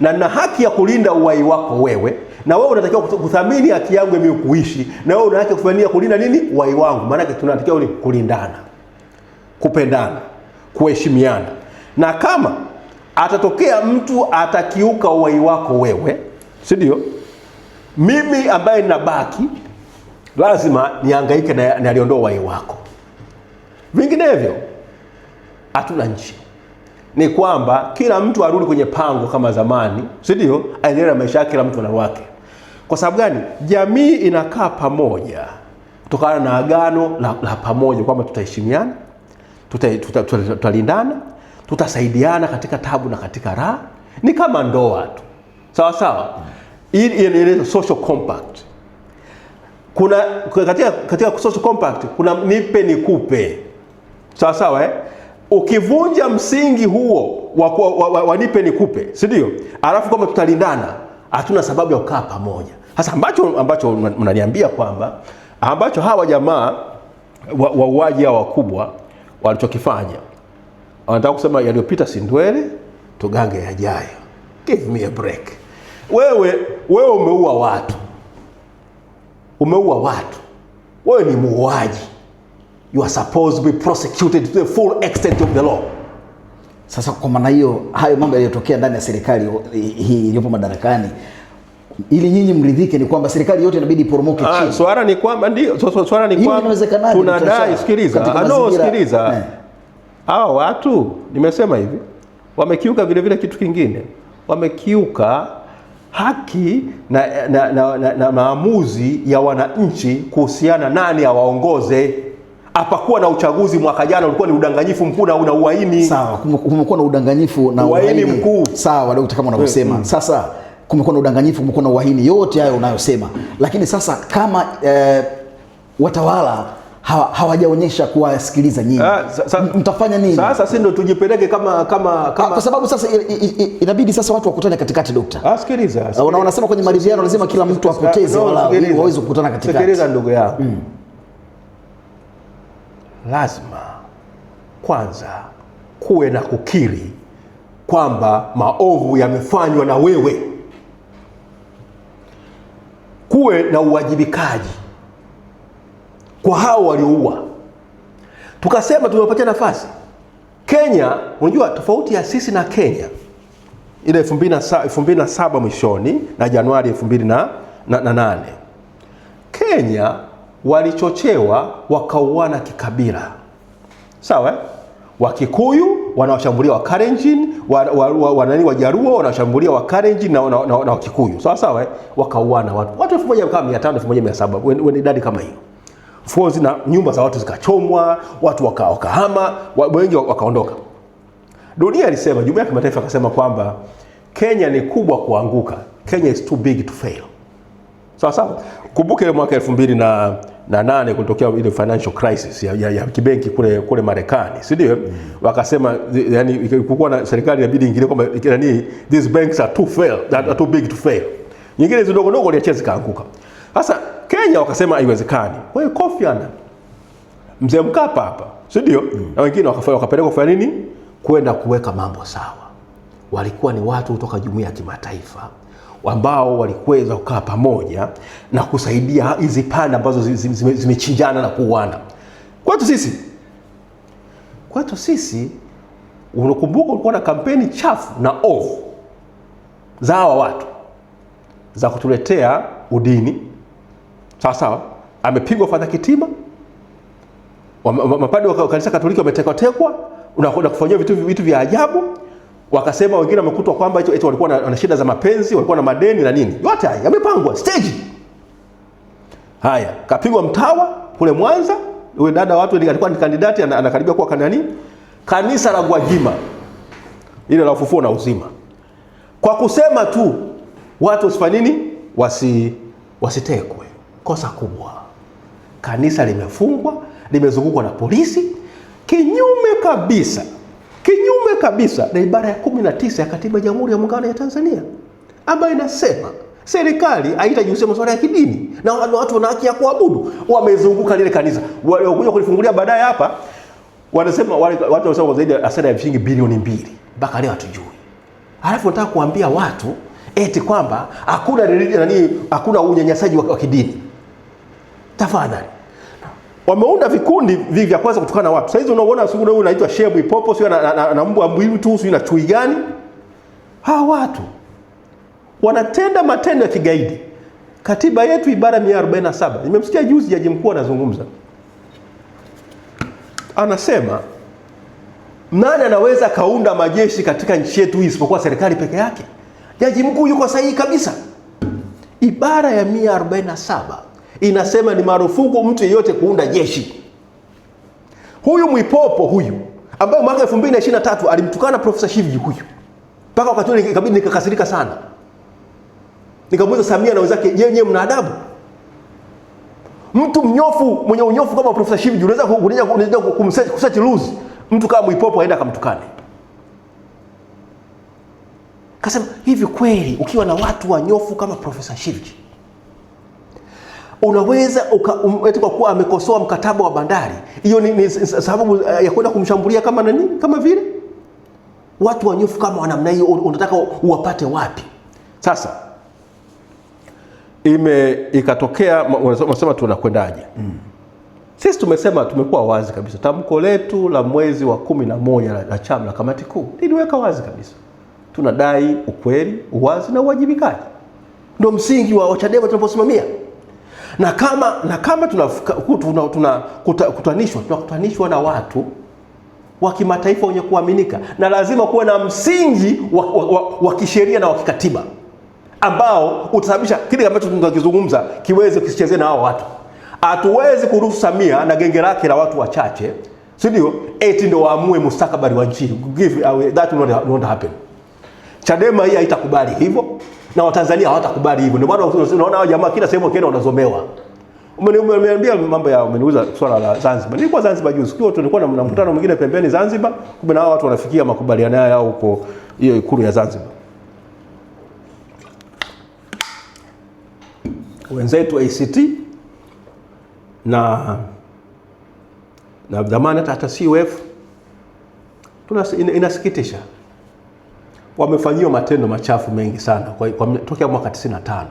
na nina haki ya kulinda uhai wako wewe, na wewe unatakiwa kuthamini haki yangu mimi kuishi, na wewe una haki kufanyia kulinda nini? Uhai wangu. Maana tunatakiwa kulindana, kupendana, kuheshimiana. Na kama atatokea mtu atakiuka uhai wako wewe, si ndio? Mimi ambaye ninabaki lazima nihangaike na aliondoa uhai wako. Vinginevyo hatuna nchi. Ni kwamba kila mtu arudi kwenye pango kama zamani, si ndio? Aendelee na maisha yake, kila mtu na wake. Kwa sababu gani? Jamii inakaa pamoja kutokana na agano la pamoja kwamba tutaheshimiana, tutalindana, tutasaidiana katika tabu na katika raha. Ni kama ndoa tu. Sawa sawa. Hii inaitwa social compact. Kuna katika social compact kuna nipe nikupe. Sawa sawa Ukivunja msingi huo wa nipe nikupe, si ndio? Alafu kama tutalindana, hatuna sababu ya kukaa pamoja. Sasa ambacho mnaniambia kwamba ambacho hawa jamaa wauaji hao wakubwa walichokifanya, wanataka kusema yaliyopita si ndwele, tugange yajayo. Give me a break. Wewe umeua watu. Wewe ni muuaji. You are supposed to be prosecuted to the full extent of the law. Sasa kwa maana hiyo hayo mambo yaliyotokea ndani ya serikali hii iliyopo madarakani, ili nyinyi mridhike ni kwamba serikali yote inabidi poromoke chini. Swala ni kwamba ndio, swala ni kwamba tunadai, sikiliza. Hao watu nimesema hivi wamekiuka vile vile kitu kingine. Wamekiuka haki na maamuzi ya wananchi kuhusiana nani awaongoze. Hapakuwa na uchaguzi mwaka jana, ulikuwa ni udanganyifu mkuu na una uhaini. Sawa, kumekuwa na udanganyifu na uhaini mkuu. Sawa, ndio kama unavyosema. Sasa kumekuwa na udanganyifu, kumekuwa na uhaini, yote hayo unayosema. Lakini sasa kama watawala hawajaonyesha kuwasikiliza nyinyi, mtafanya nini? Sasa si ndio tujipeleke kama kwa sababu sasa inabidi sasa watu wakutane katikati. Dokta, sikiliza. Wanasema kwenye maridhiano lazima kila mtu apoteze wala ili waweze kukutana katikati. Sikiliza ndugu yangu. Lazima kwanza kuwe na kukiri kwamba maovu yamefanywa na wewe. Kuwe na uwajibikaji kwa hao walioua. Tukasema tumepatia nafasi. Kenya, unajua tofauti ya sisi na Kenya ile 2007 mwishoni na Januari 2008. Kenya walichochewa wakauana kikabila. Sawa? Wakikuyu wanawashambulia Wakalenjin, Wajaruo wanawashambulia Wakalenjin na Wakikuyu. Sawa? Wakauana watu 1500 1700, wenye idadi kama hiyo. Fozi na nyumba za watu zikachomwa, watu wakahama, wengi wakaondoka. Dunia ilisema, jumuiya ya kimataifa akasema kwamba Kenya ni kubwa kuanguka. Kenya is too big to fail. Sawa? Kumbuke ile mwaka 2008 kulitokea ile financial crisis ya kibenki kule Marekani, si ndio? Wakasema yani kulikuwa na serikali inabidi ingilie kwamba these banks are too big to fail. Nyingine zidogo ndogo iliacheza kaanguka. Sasa Kenya wakasema haiwezekani. Kwa hiyo Kofi Annan, Mzee Mkapa hapa, si ndio? Na wengine wakapeleka kufanya nini? Kwenda kuweka mambo sawa. Walikuwa ni watu kutoka jumuiya ya kimataifa ambao walikweza kukaa pamoja na kusaidia hizi pande ambazo zimechinjana na kuuana. Kwetu sisi unakumbuka kulikuwa na kampeni chafu na ovu za hawa watu za kutuletea udini. Sawa? Amepigwa Father Kitima. Mapadri wa kanisa Katoliki wametekwa, unakwenda kufanyia vitu vya ajabu. Wakasema wengine wamekutwa kwamba eti walikuwa na shida za mapenzi, walikuwa na madeni na nini. Yote haya yamepangwa stage. Haya, kapigwa Mtawa kule Mwanza, yule dada watu alikuwa ni kandidati anakaribia kuwa kanisa la Gwajima. Ile la ufufuo na uzima. Kwa kusema tu watu wasifanye nini? Wasitekwe. Kosa kubwa. Kanisa limefungwa, limezungukwa na polisi, kinyume kabisa na ibara ya 19 ya Katiba ya Jamhuri ya Muungano ya Tanzania, ambayo inasema serikali haitajihusisha masuala ya kidini na watu wana haki ya kuabudu. Wamezunguka lile kanisa. Walikuja kulifungulia baadaye hapa, wanasema watu wanasema zaidi ya hasara ya shilingi bilioni 2. Mpaka leo hatujui. Halafu nataka kuambia watu eti kwamba hakuna unyanyasaji wa kidini. Tafadhali. Wameunda vikundi vya kwanza kutokana na watu. Sasa hizo unaona siku leo unaitwa Shebu Ipopo, sio na mbwa mwitu, sio na chui gani? Hawa watu wanatenda matendo ya kigaidi. Katiba yetu ibara 147. Nimemsikia juzi jaji mkuu anazungumza. Anasema nani anaweza kaunda majeshi katika nchi yetu isipokuwa serikali peke yake? Jaji mkuu yuko sahihi kabisa. Ibara ya 147 inasema ni marufuku mtu yeyote kuunda jeshi. Huyu Mwipopo huyu ambaye mwaka 2023 alimtukana Profesa Shivji huyu, mpaka wakati ule ikabidi nikakasirika sana. Nikamuuliza Samia na wenzake, je, mna adabu? Mtu mnyofu mwenye unyofu kama Profesa Shivji unaweza kumsearch lose mtu kama Mwipopo aenda akamtukane. Kasema hivi, kweli ukiwa na watu wanyofu kama Profesa Shivji unaweza eti kwa kuwa amekosoa mkataba wa bandari, hiyo ni sababu ya kwenda kumshambulia kama nani? Kama vile watu wanyofu kama wanamna hiyo unataka uwapate wapi? Sasa ikatokea unasema tunakwendaje? Sisi tumesema, tumekuwa wazi kabisa. Tamko letu la mwezi wa 11 la chama la kamati kuu liliweka wazi kabisa. Tunadai ukweli, uwazi na uwajibikaji. ndio msingi wa Chadema tunaposimamia. Na kama tunakutanishwa na watu wa kimataifa wenye kuaminika, na lazima kuwe na msingi wa kisheria na wa kikatiba ambao utasababisha kile ambacho tunakizungumza kiweze kusichezea na hao watu. Hatuwezi kuruhusu Samia na genge lake la watu wachache, si ndio, eti ndio waamue mustakabali wa nchi. That will not happen. Chadema hii haitakubali hivyo, na Watanzania hawatakubali hivyo. Ndio maana unaona hao jamaa kila sehemu Kenya wanazomewa. Umeniambia mambo ya, umeniuliza swala la Zanzibar. Nilikuwa Zanzibar juzi, tulikuwa na mkutano mwingine pembeni Zanzibar, kumbe na hao watu wanafikia makubaliano yao huko hiyo ikulu ya Zanzibar. Wenzetu ACT na dhamana hata CUF inasikitisha. Wamefanyiwa matendo machafu mengi sana tokea mwaka 95.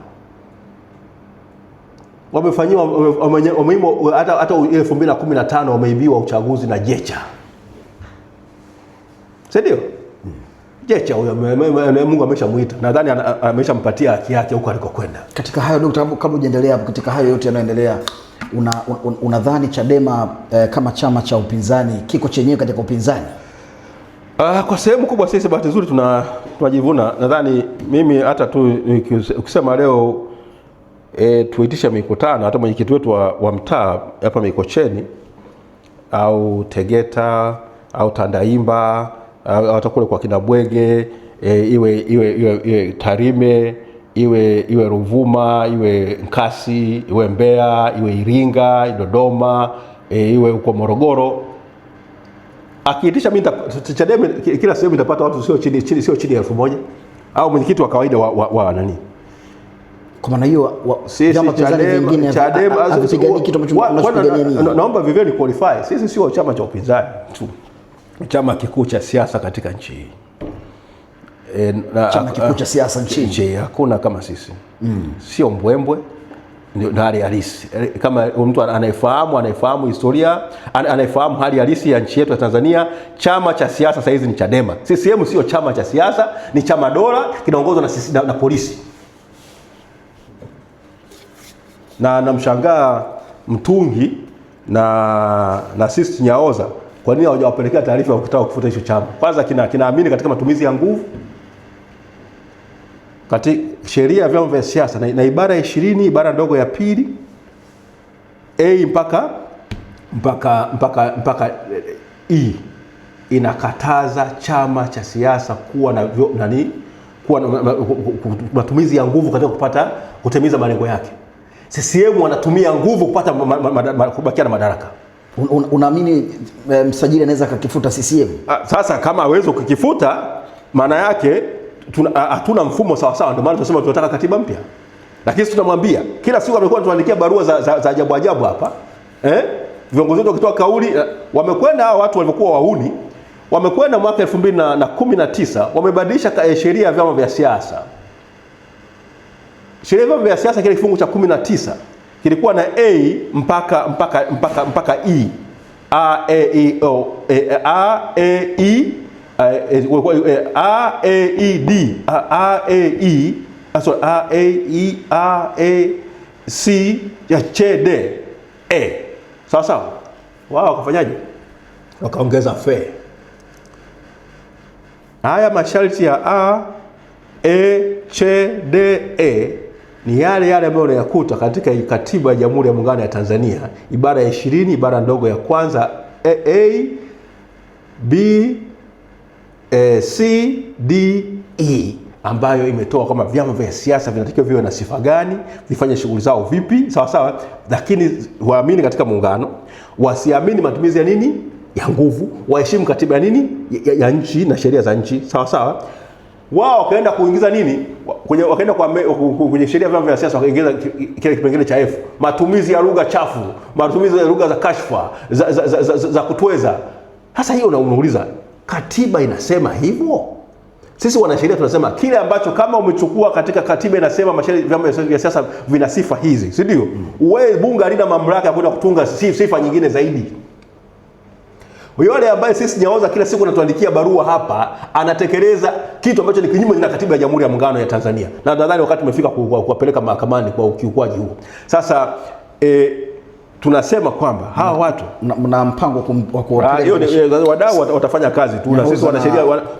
Wamefanyiwa hata 2015 wameibiwa uchaguzi na Jecha. Ndio? Jecha huyo Mungu ameshamuita. Nadhani ameshampatia haki yake huko alikokwenda. Katika hayo Dr. kabla hujaendelea, katika hayo yote yanayoendelea, unadhani Chadema kama chama cha upinzani kiko chenyewe katika upinzani? Kwa sehemu kubwa sisi bahati nzuri tunajivuna. Nadhani mimi hata tu ukisema leo tuitisha mikutano, hata mwenyekiti wetu wa mtaa hapa Mikocheni au Tegeta au Tandaimba au hata kule kwa kina Bwege, iwe Tarime, iwe Ruvuma, iwe Nkasi, iwe Mbeya, iwe Iringa, Dodoma, iwe huko Morogoro, akiitisha mimi Chadema kila sehemu nitapata watu sio chini ya 1000 au mwenyekiti wa kawaida wa nani. Kwa maana hiyo vyama vingine Chadema havipigani kitu ambacho tunachopigania nini? Naomba vivyo ni qualify. Sisi sio chama cha upinzani tu. Chama kikuu cha siasa katika nchi hii. Chama kikuu cha siasa nchini. Hakuna kama sisi. Sio mbwembwe, ndio hali halisi. Kama mtu anayefahamu historia, anayefahamu hali halisi ya nchi yetu ya Tanzania, chama cha siasa sasa hizi ni Chadema. CCM sio chama cha siasa, ni chama dola kinaongozwa na polisi. Na namshangaa Mtungi na sisi Nyaoza, kwa nini hawajawapelekea taarifa ya kutaka kufuta hicho chama? Kwanza kinaamini katika matumizi ya nguvu katika sheria ya vyama vya siasa na ibara ya 20 ibara ndogo ya pili mpaka E inakataza chama cha siasa kuwa na matumizi ya nguvu katika kutimiza malengo yake. CCM wanatumia nguvu kupata kubakia na madaraka. Unaamini msajili anaweza kukifuta CCM? Sasa kama hawezi kukifuta, maana yake hatuna mfumo sawa sawa. Ndio maana tunasema tunataka katiba mpya. Lakini tunamwambia kila siku amekuwa tuandikia barua za ajabu hapa. Viongozi wetu wakitoa kauli, wamekwenda hao watu walikuwa wahuni, wamekwenda mwaka 2019 wamebadilisha sheria ya vyama vya siasa. Sheria ya vyama vya siasa kile kifungu cha 19 kilikuwa na A mpaka E. A E C C D E. Sawa. Wao wakafanyaje? Wakaongeza fe. Haya masharti ya A E C D E ni yale ambayo unayakuta katika katiba ya Jamhuri ya Muungano ya Tanzania, ibara ya 20 ibara ndogo ya kwanza A B C D E, ambayo imetoa kama vyama vya siasa vinatakiwa viwe na sifa gani, vifanye shughuli zao vipi, sawa, lakini waamini katika muungano, wasiamini matumizi ya nini, ya nguvu, waheshimu katiba ya nini, ya nchi na sheria za nchi, sawa. Wao wakaenda kuingiza nini wakaenda kwenye sheria ya vyama vya siasa, wakaingiza kile kipengele cha F, matumizi ya lugha chafu, matumizi ya lugha za kashfa, za kutweza. Sasa hiyo unauliza, katiba inasema hivyo? Sisi wanasheria tunasema kile ambacho kama umechukua katika katiba inasema vyama vya siasa vina sifa hizi, si ndio? Wewe bunge halina mamlaka ya kwenda kutunga sifa nyingine zaidi. Yule ambaye sisi Nyaoza kila siku anatuandikia barua hapa anatekeleza kitu ambacho ni kinyume na katiba ya Jamhuri ya Muungano ya Tanzania. Na nadhani wakati umefika kuwapeleka mahakamani kwa ukiukwaji huo. Sasa tunasema kwamba hawa watu mna mpango wa kuwapeleka wadau watafanya kazi tu, na sisi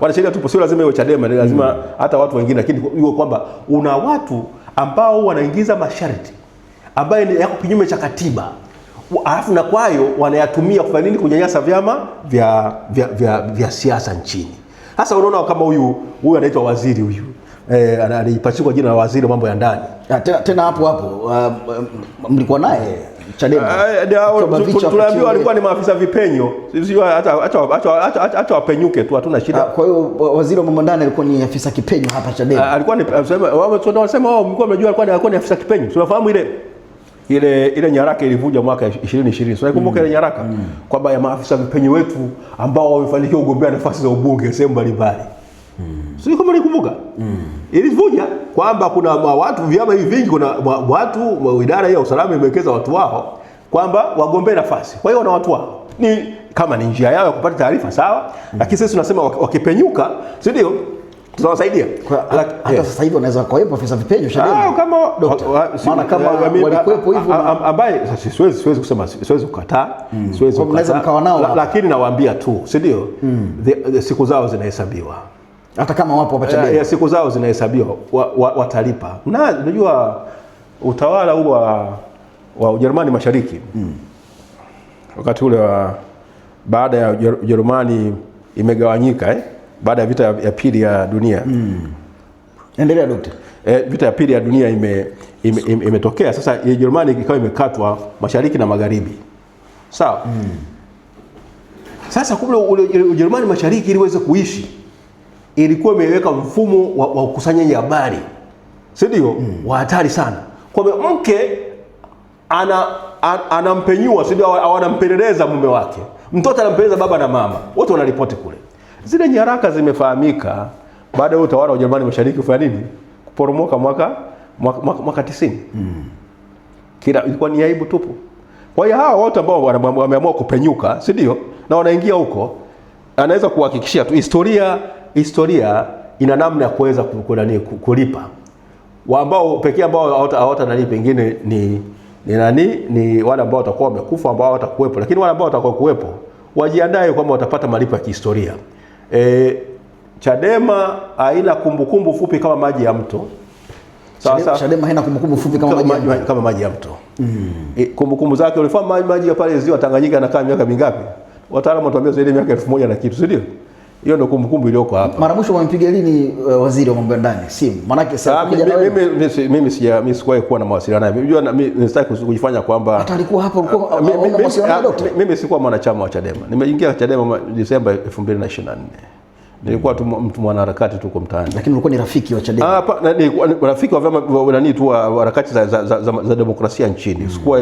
wanasheria tupo, sio lazima iwe Chadema, ni lazima hata watu wengine, lakini hiyo kwamba una watu ambao wanaingiza masharti ambayo ni yako kinyume cha katiba, alafu na kwayo wanayatumia kufanya nini? Kunyanyasa vyama vya siasa nchini. Sasa unaona kama huyu anaitwa waziri huyu anajipachikwa jina la waziri mambo ya ndani. Tena hapo mlikuwa naye Chadema. Tunaambiwa alikuwa ni maafisa vipenyo. Sisi hata wapenyuke tu, hatuna shida. Kwa hiyo waziri wa mambo ndani alikuwa ni afisa kipenyo hapa Chadema. Alikuwa ni wanasema wao mlikuwa mnajua alikuwa ni afisa kipenyo. Tunafahamu ile nyaraka ilivuja mwaka 2020. Tunakumbuka ile nyaraka kwamba ya maafisa vipenyo wetu ambao wamefanikiwa kugombea nafasi za ubunge sehemu mbalimbali. Sio kama nikumbuka. Ilivuja kwamba kuna watu vyama hivi vingi, kuna watu idara ya usalama imewekeza watu wao kwamba wagombee nafasi. Kwa hiyo na watu wao ni kama ni njia yao ya kupata taarifa sawa, lakini sisi tunasema wakipenyuka, si ndio? Tunawasaidia. Hata sasa hivi wanaweza kuwepo afisa vipenyo Chadema. Kama maana kama walikuwepo hivyo ambaye siwezi kusema, siwezi kukataa, siwezi kukataa. Lakini nawaambia tu, si ndio? Siku zao zinahesabiwa. Hata kama wapo hapa Chadema, siku zao zinahesabiwa, watalipa. Na unajua utawala huu wa Ujerumani Mashariki wakati ule baada ya Ujerumani imegawanyika baada ya vita ya pili ya dunia. Endelea Dokta. Vita ya pili ya dunia imetokea. Sasa Ujerumani ikawa imekatwa mashariki na magharibi. Sawa? Sasa kumbe Ujerumani Mashariki ili iweze kuishi ilikuwa imeweka mfumo wa ukusanyaji habari, si ndio? Wa hatari sana. Kwa mke anampenyua, si ndio? Au anampeleleza mume wake, mtoto anampeleleza baba na mama, wote wanaripoti kule. Zile nyaraka zimefahamika baada ya utawala wa Ujerumani Mashariki kufanya nini? Kuporomoka mwaka 90. Kila ilikuwa ni aibu tupu. Kwa hiyo hawa wote ambao wameamua kupenyuka, si ndio? Na wanaingia huko, anaweza kuhakikishia tu historia ina namna ya kuweza kulipa. Ambao pekee ambao hawatanalipa pengine ni wale ambao watakuwa wamekufa, ambao hawatakuwepo, lakini wale ambao watakuwa kuwepo wajiandae kwamba watapata malipo ya kihistoria. Chadema haina kumbukumbu fupi kama maji ya mto. Chadema haina kumbukumbu fupi kama maji ya mto. Kumbukumbu zake ulifahamu maji ya pale ziwa Tanganyika yanakaa miaka mingapi? Wataalamu wanatuambia zaidi ya miaka 1000 na kitu, si ndio? Hiyo ndio kumbukumbu iliyoko hapa. Mara mwisho wamempiga lini waziri wa mambo ya ndani simu? Maana sasa mimi sikuwahi kuwa na mawasiliano naye. Unajua mimi sitaki kujifanya kwamba hata alikuwa hapo mimi sikuwa mwanachama wa Chadema. Nimeingia Chadema Desemba 2024. Nilikuwa tu mtu mwanaharakati tu kwa mtaani. Lakini ulikuwa ni rafiki wa Chadema? Hapana, ni rafiki wa vyama nani tu wa harakati za demokrasia nchini. Sikuwa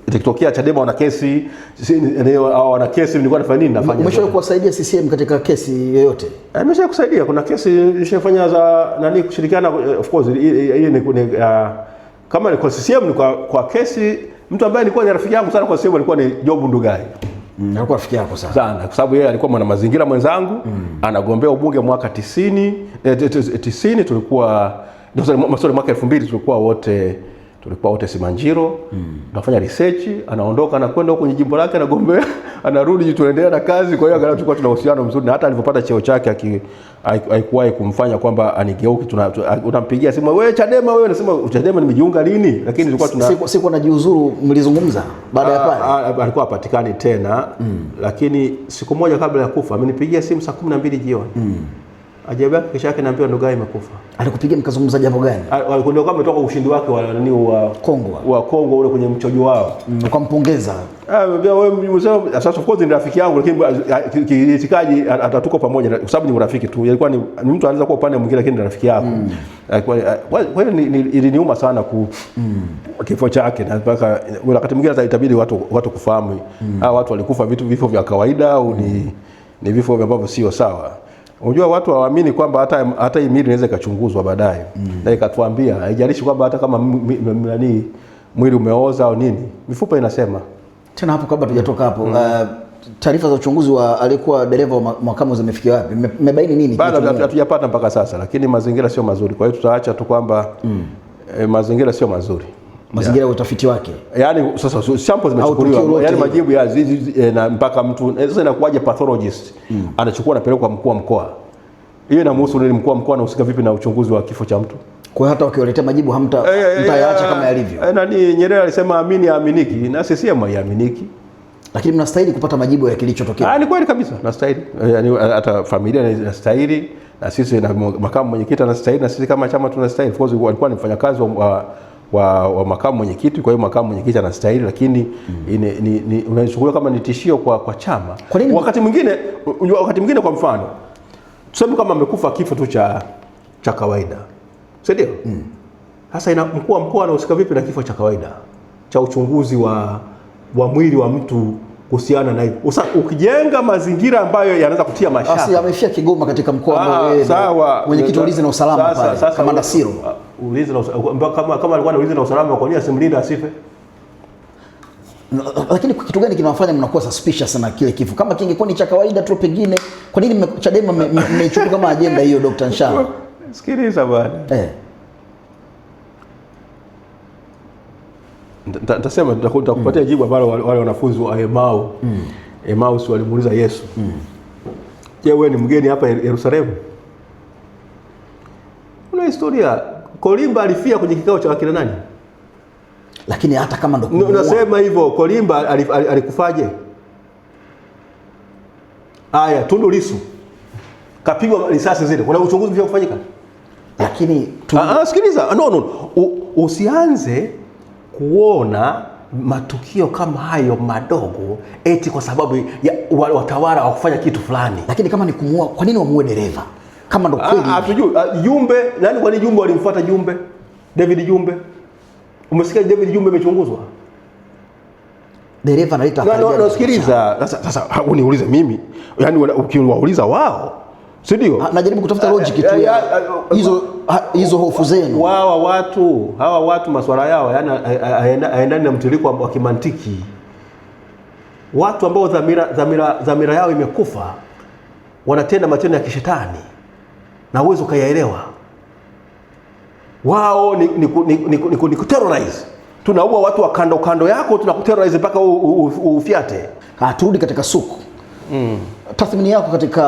ikitokea Chadema wana kesi, wana kesi, nilikuwa nafanya nini? Nafanya. Umeshawahi kuwasaidia CCM katika kesi yoyote? Nimeshawahi kusaidia. Kuna kesi nilishafanya za nani kushirikiana, of course hii ni kama ni kwa CCM, ni kwa kesi. Mtu ambaye alikuwa ni rafiki yangu sana kwa CCM alikuwa ni Job Ndugai. Alikuwa rafiki yako sana kwa sababu yeye alikuwa mwana mazingira mwenzangu. Anagombea ubunge mwaka 90 tulikuwa mwaka 2000 tulikuwa wote Simanjiro. Tunafanya research, anaondoka anakwenda kwenye jimbo lake anagombea, anarudi tuendelea na kazi. Kwa hiyo angalau tulikuwa tuna uhusiano mzuri, na hata alipopata cheo chake haikuwahi kumfanya kwamba anigeuki. Unampigia simu, wewe Chadema, wewe unasema Chadema nimejiunga lini? Lakini tulikuwa siku anajiuzuru, mlizungumza baada ya pale? Alikuwa hapatikani tena. Lakini siku moja kabla ya kufa amenipigia simu saa 12 jioni. Ajabu yake kesho yake naambiwa Ndugai imekufa. Alikupigia mkazungumza jambo gani? Walikuwa kama umetoka ushindi wake wa nani wa Kongo ule kwenye mchojo wao. Ukampongeza. Wewe sasa of course ni rafiki yangu, lakini kiitikaji atatuko pamoja kwa sababu ni urafiki tu. Alikuwa ni mtu anaweza kuwa upande mwingine lakini ni rafiki yako. Kwa hiyo iliniuma sana kifo chake, na mpaka wakati mwingine itabidi watu kufahamu hao watu walikufa vifo vya kawaida au ni vifo ambavyo sio sawa. Unajua watu hawaamini kwamba hata hii mwili inaweza ikachunguzwa baadaye. Na ikatuambia haijalishi kwamba hata kama mwili umeoza au nini, mifupa inasema. Tena hapo kabla tujatoka hapo, taarifa za uchunguzi wa alikuwa dereva wa makamu zimefikia wapi? Mmebaini nini? Bado hatujapata mpaka sasa, lakini mazingira sio mazuri. Kwa hiyo tutaacha tu kwamba mazingira sio mazuri. Mazingira ya utafiti wake. Yaani sasa sample zimechukuliwa, yaani majibu ya na mpaka mtu sasa inakuwaje pathologist anachukua anapeleka kwa mkuu wa mkoa. Hiyo inamhusu nini mkuu wa mkoa anahusika vipi na uchunguzi wa kifo cha mtu? Kwa hiyo hata ukiwaletea majibu mtayaacha kama yalivyo. Nani Nyerere alisema amini aminiki, na CCM haiaminiki. Lakini mnastahili kupata majibu ya kilichotokea. Ni kweli kabisa, nastahili. Yaani hata familia inastahili, na sisi na makamu mwenyekiti anastahili, na sisi kama chama tunastahili. Of course walikuwa ni mfanyakazi wa makamu mwenyekiti, kwa hiyo makamu mwenyekiti anastahili, lakini unachukulia kama ni tishio kwa chama. Wakati mwingine kwa mfano tuseme kama amekufa kifo tu cha kawaida, si ndio? Sasa mkuu wa mkoa anahusika vipi na kifo cha kawaida cha uchunguzi wa mwili wa mtu kuhusiana na hivyo? Ukijenga mazingira ambayo yanaweza kutia mashaka. Sasa amefia Kigoma katika mkoa ambao wewe mwenyekiti wa ulinzi na usalama pale, Kamanda Siro. Ulinzi na kama alikuwa na ulinzi na usalama, kwa nini asimlinda asife? Lakini kitu gani kinawafanya mnakuwa suspicious na kile kifo? Kama kingekuwa ni cha kawaida tu pengine, kwa nini Chadema mmeichukua kama agenda hiyo, Dr. Nshala? Sikiliza bwana. Nitasema nitakupatia jibu ambalo wale wanafunzi wa Emmaus walimuuliza Yesu. Je, wewe ni mgeni hapa Yerusalemu? Una historia. Kolimba alifia kwenye kikao cha wakina nani? Lakini hata kama ndo unasema hivyo, Kolimba alikufaje? Aya, Tundu Lissu kapigwa risasi zile, kuna uchunguzi mpya kufanyika? Lakini sikiliza, usianze kuona matukio kama hayo madogo eti kwa sababu ya watawala wa kufanya kitu fulani. Lakini kama ni kumuua, kwa nini wamuue dereva? Kama ndo kweli hatujui. Jumbe nani, kwa nini Jumbe walimfuata Jumbe? David Jumbe. Umesikia David Jumbe amechunguzwa? Dereva analeta afadhali. Sikiliza, sasa uniulize mimi, yani ukiwauliza wao, si ndio? Najaribu kutafuta logic tu hizo hofu zenu. Hawa watu masuala yao yani aendani na mtiririko wa kimantiki. Watu ambao dhamira yao imekufa wanatenda matendo ya kishetani na uwezo kayaelewa. Wao ni kuterrorize. Tunaua watu wa kando yako, tunakuterrorize mpaka ufiate. Turudi katika suku. Tathmini yako katika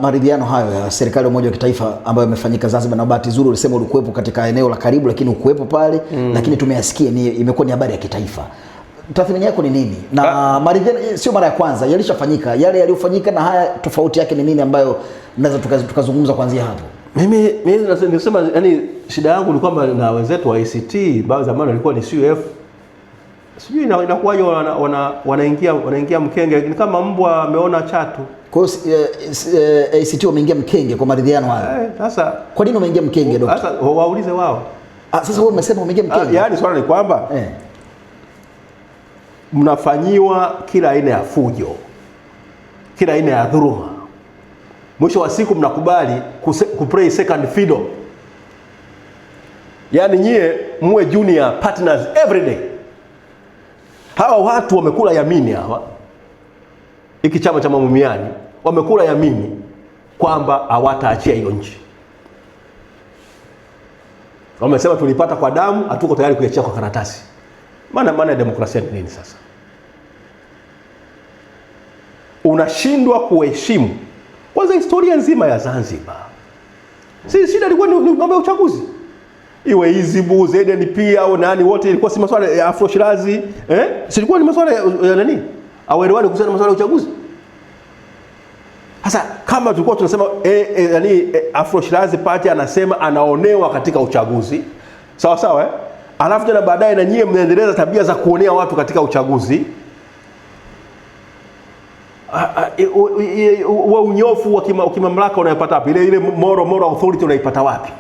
maridhiano hayo ya serikali ya umoja wa kitaifa ambayo yamefanyika Zanzibar, na bahati nzuri ulisema ulikuwepo katika eneo la karibu, lakini ukuwepo pale, lakini tumeyasikia imekuwa ni habari ya kitaifa. Tathmini yako ni nini? Na maridhiano sio mara ya kwanza, yalishafanyika. Yale yaliyofanyika na haya tofauti yake ni nini ambayo tunaweza tukazungumza kuanzia hapo? Mimi nasema yani shida yangu ni kwamba na wenzetu wa ACT bao zamani walikuwa ni CUF. Sijui inakuwaje wanaingia mkenge, ni kama mbwa ameona chatu. Kwa hiyo ACT wameingia mkenge kwa maridhiano haya. Sasa kwa nini wameingia mkenge, Dokta? Sasa waulize wao. Sasa wewe umesema wameingia mkenge. Yaani swala ni kwamba mnafanyiwa kila aina ya fujo, kila aina ya dhuluma. Mwisho wa siku mnakubali kuplay second fiddle. Yaani nyie muwe junior partners every day. Hawa watu wamekula yamini hawa. Hiki chama cha Mamumiani wamekula yamini kwamba hawataachia hiyo nchi. Wamesema tulipata kwa damu, hatuko tayari kuiachia kwa karatasi. Maana demokrasia ni nini sasa? Unashindwa kuheshimu kwanza historia nzima ya Zanzibar. Si shida ilikuwa ni mambo ya uchaguzi. Iwe Hizbu, ZNP au nani wote, ilikuwa si masuala ya Afro Shirazi, si ilikuwa ni masuala ya nani? Awerewani kusema masuala ya uchaguzi. Sasa kama tulikuwa tunasema Afro Shirazi party anasema anaonewa katika uchaguzi. Sawa sawa alafu tena baadaye na nyie mnaendeleza tabia za kuonea watu katika uchaguzi. Unyofu wa kimamlaka unayopata wapi? Ile moral authority unaipata wapi?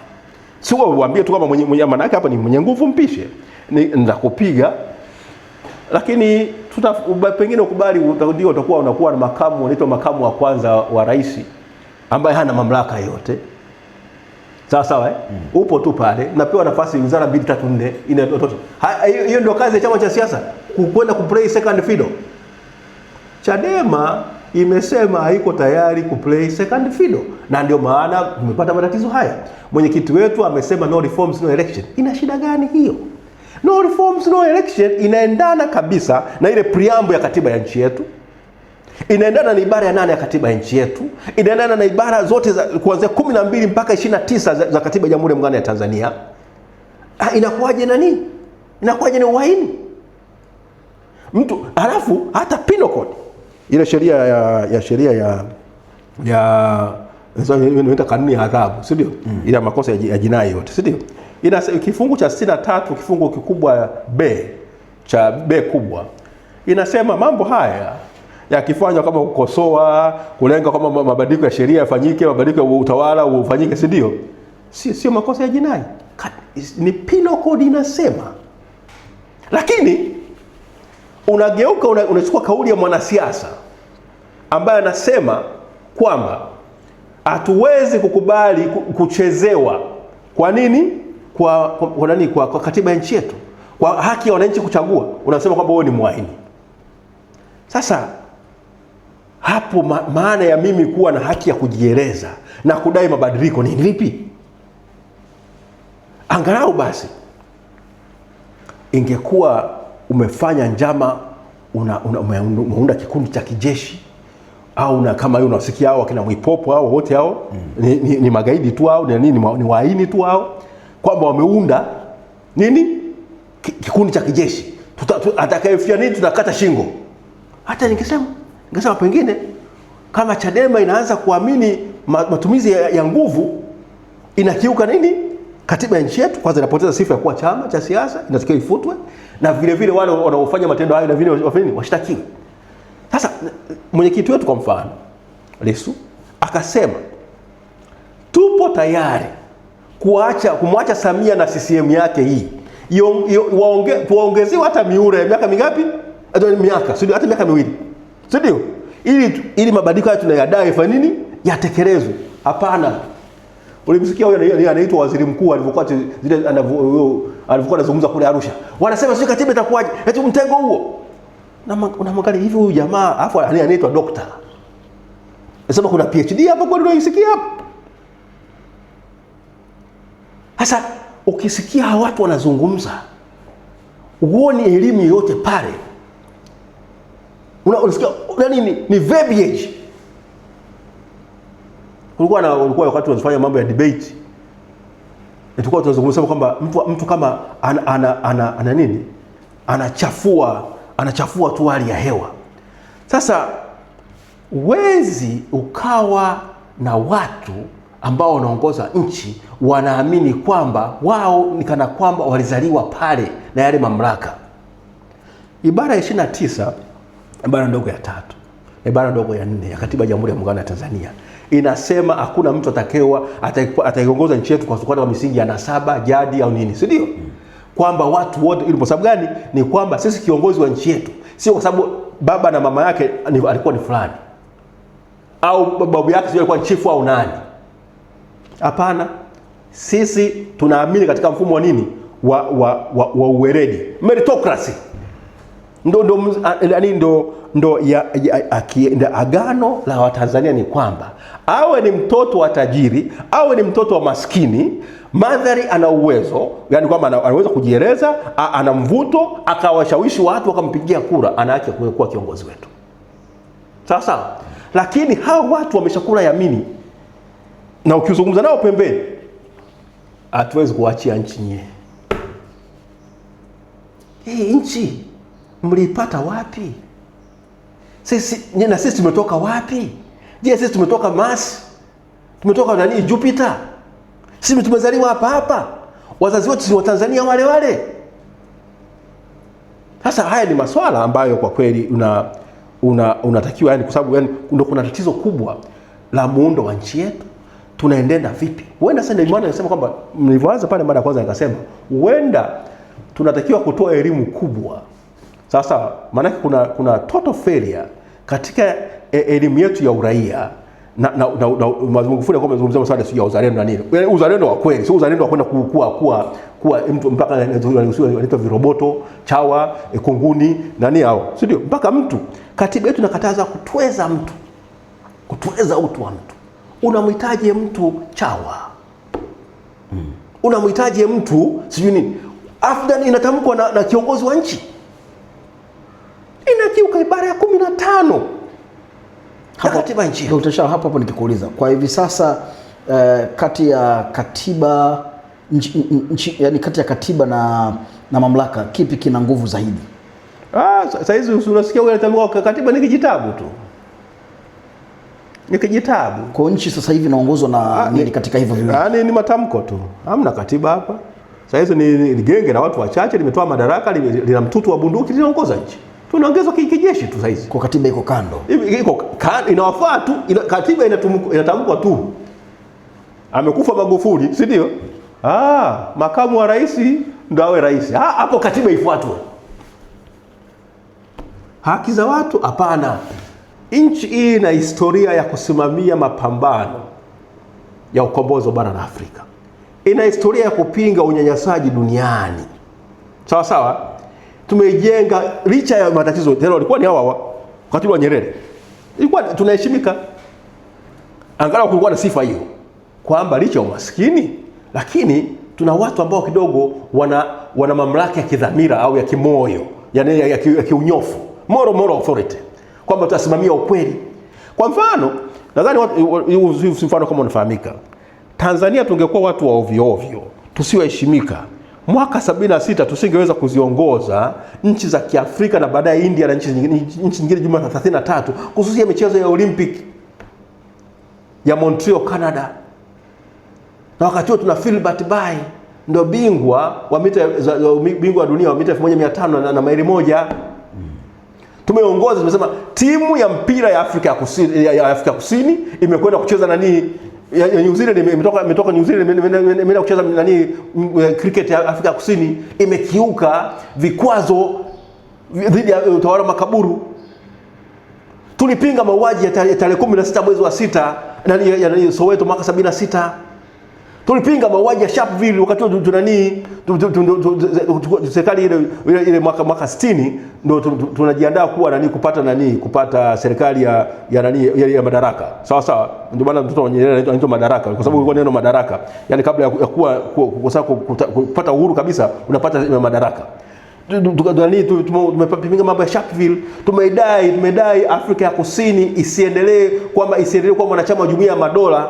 Sio uambie tu kama mwenye manake hapa ni mwenye nguvu mpishe. Nitakupiga. Lakini pengine ukubali ndio utakuwa unakuwa na makamu, unaitwa makamu wa kwanza wa rais ambaye hana mamlaka yote. Sawa sawa Upo tu pale, napewa nafasi wizara 2 3 4 inatosha. Hiyo ndio kazi ya chama cha siasa, kwenda kuplay second fiddle. Chadema imesema haiko tayari kuplay second fiddle, na ndio maana tumepata matatizo haya. Mwenyekiti wetu amesema no reforms no election. Ina shida gani hiyo? No reforms no election inaendana kabisa na ile preamble ya katiba ya nchi yetu, inaendana na ibara ya 8 ya katiba ya nchi yetu, inaendana na ibara zote za kuanzia 12 mpaka 29 za katiba ya Jamhuri ya Muungano ya Tanzania. Inakuwaje nani? Inakuwaje ni uhaini? Mtu halafu hata penal code, ile sheria ya inaitwa kanuni ya adhabu, si ndio? Ile makosa ya jinai yote, si ndio? Ina kifungu cha 63 kifungu kikubwa B cha B kubwa inasema mambo haya yakifanywa kama kukosoa, kulenga kama mabadiliko ya sheria yafanyike, mabadiliko ya utawala ufanyike, si ndio? Sio makosa ya jinai. Ni penal code inasema. Lakini unageuka unachukua kauli ya mwanasiasa ambaye anasema kwamba hatuwezi kukubali kuchezewa. Kwa nini? Kwa katiba ya nchi yetu, kwa haki ya wananchi kuchagua. Unasema kwamba wewe ni mwaini. Sasa hapo maana ya mimi kuwa na haki ya kujieleza na kudai mabadiliko ni vipi? Angalau basi ingekuwa umefanya njama, umeunda kikundi cha kijeshi, au na kama hiyo unasikia hao akina Mwipopo hao wote hao ni magaidi tu hao, ni waini tu hao, kwamba wameunda nini kikundi cha kijeshi, atakayefia nini tutakata shingo. Hata ningesema pengine kama Chadema inaanza kuamini matumizi ya nguvu, inakiuka nini katiba ya nchi yetu. Kwanza inapoteza sifa ya kuwa chama cha siasa, inatakiwa ifutwe, na vile vile wale wanaofanya matendo hayo na vile washtakiwe. Sasa mwenyekiti wetu kwa mfano Lissu akasema tupo tayari kumwacha Samia na CCM yake hii tuongezewe hata miura ya miaka mingapi? Sio hata miaka 2. Sio? Ili mabadiliko haya tunayadai fa nini yatekelezwe. Hapana. Ulimsikia huyo anaitwa waziri mkuu alivyokuwa anazungumza kule Arusha. Wanasema sio katiba itakuwaje? Eti mtego huo. Na unamwangalia hivi huyu jamaa afu anaitwa dokta. Nasema kuna PhD hapo kwa ndio unasikia hapo. Sasa ukisikia watu wanazungumza, uone elimu yote pale. Unasikia nini? Ni verbiage. Ulikuwa wakati tunafanya mambo ya debate, tulikuwa tunazungumza kwamba mtu kama ana nini? Anachafua tu hali ya hewa. Sasa wezi ukawa na watu ambao wanaongoza nchi wanaamini kwamba wao ni kana kwamba walizaliwa pale na yale mamlaka. Ibara ya 29, ibara ndogo ya 3, ibara ndogo ya 4 ya katiba ya Jamhuri ya Muungano wa Tanzania inasema hakuna mtu ataiongoza nchi yetu kwa misingi ya nasaba, jadi au nini, si ndio? Kwamba watu wote, ili kwa sababu gani? Ni kwamba sisi kiongozi wa nchi yetu sio kwa sababu baba na mama yake alikuwa ni fulani, au babu yake sio alikuwa chifu au nani. Hapana, sisi tunaamini katika mfumo wa nini wa uweredi, meritocracy. Ndo agano la Watanzania ni kwamba awe ni mtoto wa tajiri, awe ni mtoto wa maskini, madhari ana uwezo, yani kwamba anaweza kujieleza, ana mvuto, akawashawishi watu wakampigia kura, ana haki kuwa kiongozi wetu. Sasa lakini hao watu wameshakula yamini, na ukizungumza nao pembeni, hatuwezi kuachia nchi nye. Hii nchi mlipata wapi? Sisi tumetoka wapi? Je, sisi tumetoka Mars? Tumetoka nani? Jupiter? Sisi tumezaliwa hapa. Wazazi wetu si wa Tanzania wale. Sasa haya ni maswala ambayo kwa kweli unatakiwa, yani kwa sababu yani ndio kuna tatizo kubwa la muundo wa nchi yetu. Tunaendenda vipi? Huenda sasa ndio maana nasema kwamba nilivyoanza pale mara ya kwanza nikasema huenda tunatakiwa kutoa elimu kubwa. Sasa maana kuna total failure katika elimu yetu ya uraia na Magufuli kwa mazungumzo masuala ya uzalendo na nini. Uzalendo wa kweli, sio uzalendo wa kwenda kuwa mtu mpaka wanaitwa viroboto, chawa, kunguni nani hao. Sio mpaka mtu Katiba yetu inakataza kutweza mtu, kutweza utu wa mtu. Unamhitaji mtu chawa, unamhitaji mtu sijui nini. Afdan inatamkwa na kiongozi wa nchi, inakiuka ibara ya 15 ya katiba nchi. Dr. Shah, hapo nikikuuliza kwa hivi sasa kati ya katiba yani kati ya katiba na mamlaka kipi kina nguvu zaidi? Sasa hizi unasikia wewe unatamka katiba ni kijitabu tu. Ni kijitabu. Kwa nchi sasa hivi inaongozwa na nini katika hivyo viwili? Ni matamko tu. Hamna katiba hapa. Sasa hizo ni genge la watu wachache limetoa madaraka, lina mtutu wa bunduki linaongoza nchi. Tunaongezwa kijeshi tu sasa hizi. Kwa katiba iko kando. Iko inawafaa tu, katiba inatamkwa tu. Amekufa Magufuli, si ndio? Makamu wa rais ndio awe rais. Hapo katiba ifuatwe. Haki za watu hapana. Nchi hii ina historia ya kusimamia mapambano ya ukombozi wa bara la Afrika. Ina historia ya kupinga unyanyasaji duniani. Sawa sawa? Tumejenga licha ya matatizo. Tena walikuwa ni hawa wakati wa Nyerere. Ilikuwa tunaheshimika. Angalau kulikuwa na sifa hiyo kwamba licha ya umaskini lakini tuna watu ambao kidogo wana mamlaka ya kidhamira au ya kimoyo, yani ya kiunyofu, moral authority, kwamba tutasimamia ukweli. Kwa mfano, nadhani mfano kama unafahamika, Tanzania tungekuwa watu wa ovyo ovyo, tusiwaheshimika, mwaka 76 tusingeweza kuziongoza nchi za Kiafrika na baadaye India na nchi nyingine jumla 33 kuhususia michezo ya Olympic ya Montreal, Canada. Na wakati huo tuna Philbert Bayi ndio bingwa wa dunia wa mita 1500 na maili 1. Tumeongoza, tumesema timu ya mpira ya Afrika Kusini imekwenda kucheza ya New Zealand, imetoka New Zealand imeenda kucheza cricket ya Afrika Kusini, imekiuka vikwazo dhidi ya utawala makaburu. Tulipinga mauaji ya tarehe 16 mwezi wa 6 ya Soweto mwaka 76. Tulipinga mauaji ya Sharpeville wakati serikali ile mwaka 60 ndio tunajiandaa kuwa kupata serikali ya madaraka. Sawa sawa. Ndio maana mtoto wa Nyerere anaitwa madaraka kwa sababu ilikuwa neno madaraka. Yaani kabla ya kupata uhuru kabisa unapata madaraka. Tumepinga mambo ya Sharpeville, tumedai Afrika ya Kusini isiendelee kuwa mwanachama wa Jumuiya ya Madola.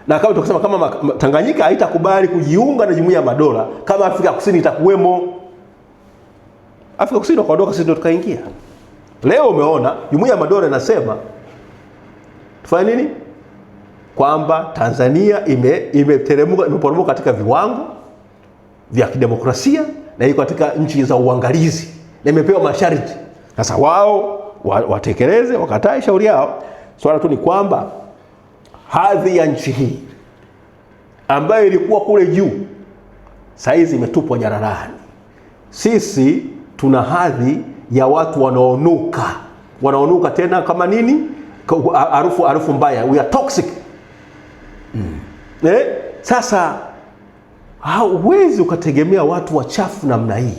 Na kama tukasema kama Tanganyika haitakubali kujiunga na Jumuiya ya Madola kama Afrika ya Kusini itakuwemo. Afrika Kusini wakaondoka, sisi ndio tukaingia. Leo umeona Jumuiya ya Madola inasema tufanye nini? Kwamba Tanzania imeporomoka katika viwango vya kidemokrasia na iko katika nchi za uangalizi na imepewa masharti. Sasa wao watekeleze, wakatae shauri yao. Swala tu ni kwamba hadhi ya nchi hii ambayo ilikuwa kule juu saizi imetupwa jalalani. Sisi tuna hadhi ya watu wanaonuka tena kama nini? Harufu mbaya. We are toxic. Sasa hauwezi ukategemea watu wachafu namna hii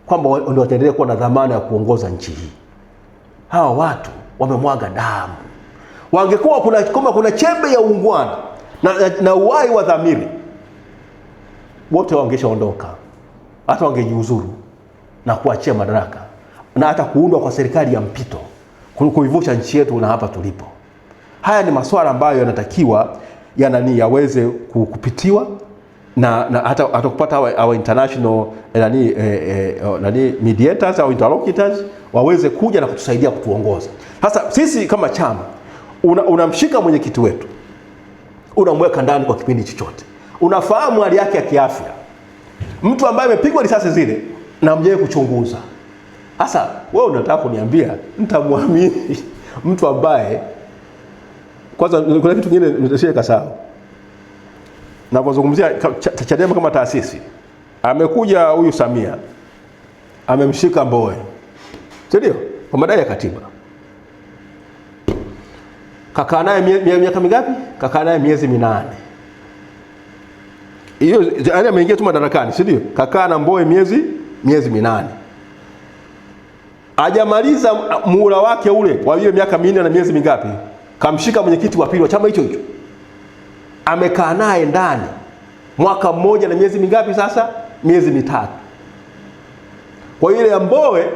kwamba ndio wataendelea kuwa na dhamana ya kuongoza nchi hii. Hawa watu wamemwaga damu. Wangekuwa kuna chembe ya uungwana na uhai wa dhamiri, wote wangeshaondoka, hata wangejiuzuru na kuachia madaraka na hata kuundwa kwa serikali ya mpito kuivusha nchi yetu na hapa tulipo. Haya ni masuala ambayo yanatakiwa yaweze kupitiwa na hata kupata our international mediators au interlocutors waweze kuja na kutusaidia kutuongoza. Sasa sisi kama chama unamshika mwenyekiti wetu, unamweka ndani kwa kipindi chochote, unafahamu hali yake ya kiafya, mtu ambaye amepigwa risasi zile na mje kuchunguza. Sasa wewe unataka kuniambia nitamwamini mtu ambaye kwanza kuna kitu kingine nitashika sawa. Napozungumzia Chadema kama taasisi, amekuja huyu Samia amemshika Mbowe, ndio kwa madai ya katiba. Kakaa naye miaka mingapi? Kakaa naye miezi 8. Hiyo yani ameingia tu madarakani, si ndio? Kakaa na Mbowe miezi 8. hajamaliza muhula wake ule wa hiyo miaka 4 na miezi mingapi, kamshika mwenyekiti wa pili wa chama hicho hicho, amekaa naye ndani mwaka 1 na miezi mingapi sasa? Miezi 3. Kwa ile ya Mbowe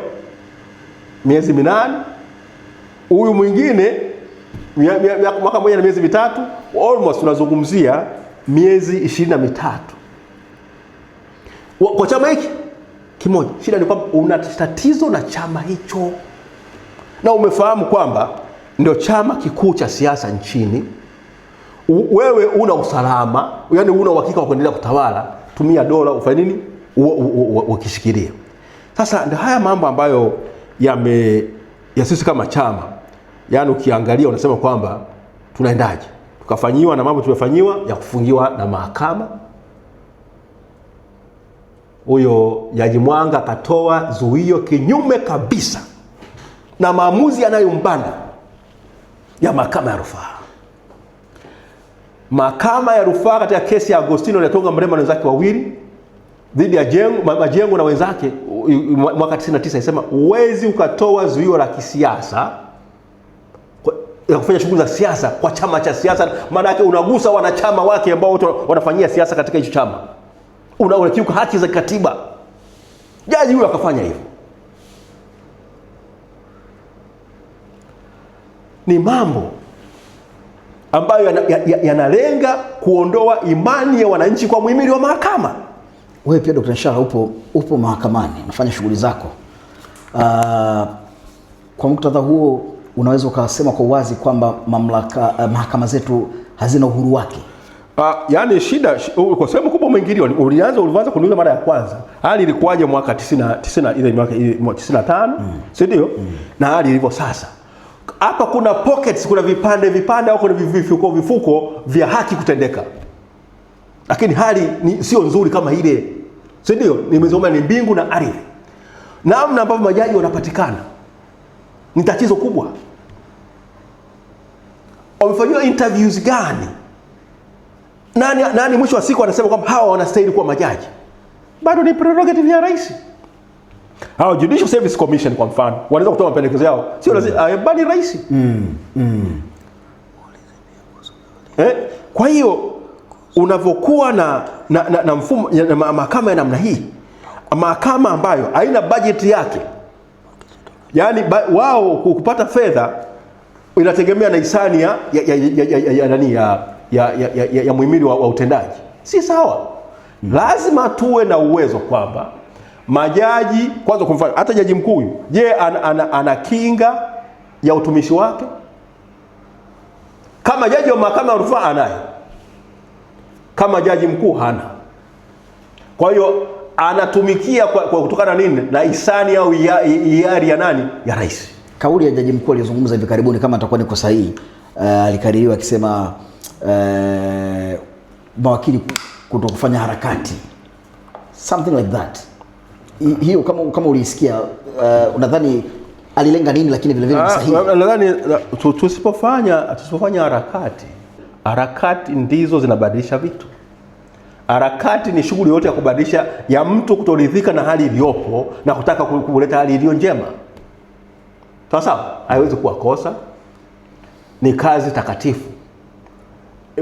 miezi 8, huyu mwingine mwaka 1 na miezi 3, almost tunazungumzia miezi 23 kwa chama hiki kimoja. Shida ni kwamba una tatizo na chama hicho, na umefahamu kwamba ndio chama kikuu cha siasa nchini. Wewe una usalama, yani una uhakika wa kuendelea kutawala, tumia dola ufanye nini, ukishikilia. Sasa ndio haya mambo ambayo ya sisi kama chama, yani ukiangalia unasema kwamba tunaendaje, tukafanyiwa na mambo tumefanyiwa ya kufungiwa na mahakama. Huyo Jaji Mwanga akatoa zuio kinyume kabisa na maamuzi yanayombana ya mahakama ya rufaa. Mahakama ya rufaa katika kesi ya Agostino Lyatonga Mrema na wenzake wawili dhidi ya Majengo na wenzake mwaka 99 isema uwezi ukatoa zuio la kisiasa ya kufanya shughuli za siasa kwa chama cha siasa, maana yake unagusa wanachama wake ambao wote wanafanyia siasa katika hicho chama. Unakiuka haki za katiba. Jaji huyo akafanya hivyo. Ni mambo ambayo yanalenga kuondoa imani ya wananchi kwa muhimili wa mahakama. Wewe pia Dr. Nshala upo mahakamani, unafanya shughuli zako. Kwa muktadha huo unaweza ukasema kwa uwazi kwamba mahakama zetu hazina uhuru wake? Yani shida kwa sehemu kubwa mwingilio ulianza kuniuliza mara ya kwanza hali ilikuwaje mwaka 90 ile mwaka 95, si ndio? Na hali ilivyo sasa. Hapa kuna pockets, kuna vipande au kuna vifuko vya haki kutendeka. Lakini hali sio nzuri kama ile. Si ndio? Nimezoma ni mbingu na ardhi. Namna ambavyo majaji wanapatikana ni tatizo kubwa. Wamefanywa interviews gani? Nani mwisho wa siku anasema kwamba hawa wanastahili kuwa majaji? Bado ni prerogative ya rais. Hao Judicial Service Commission kwa mfano wanaweza kutoa mapendekezo yao, sio lazima bali rais. Kwa hiyo unavokuwa na mfumo na mahakama ya namna hii, mahakama ambayo haina budget yake, yani wao kupata fedha inategemea na hisani ya muhimili wa utendaji, si sawa. Lazima tuwe na uwezo kwamba majaji kwanza, kwa mfano hata jaji mkuu huyu, je, ana kinga ya utumishi wake? Kama jaji wa mahakama ya rufaa anayo, kama jaji mkuu hana. Kwa hiyo anatumikia kwa kutokana nini? Na hisani au hiari ya nani? Ya rais. Kauli ya jaji mkuu alizungumza hivi karibuni, kama atakuwa niko sahihi, alikaririwa akisema mawakili kutokufanya harakati, something like that. Hiyo kama ulisikia, unadhani alilenga nini? Lakini vile vile ni sahihi. Nadhani tusipofanya harakati ndizo zinabadilisha vitu. Harakati ni shughuli yote ya kubadilisha, ya mtu kutoridhika na hali iliyopo na kutaka kuleta hali iliyo njema. Sawa, haiwezi kuwa kosa, ni kazi takatifu.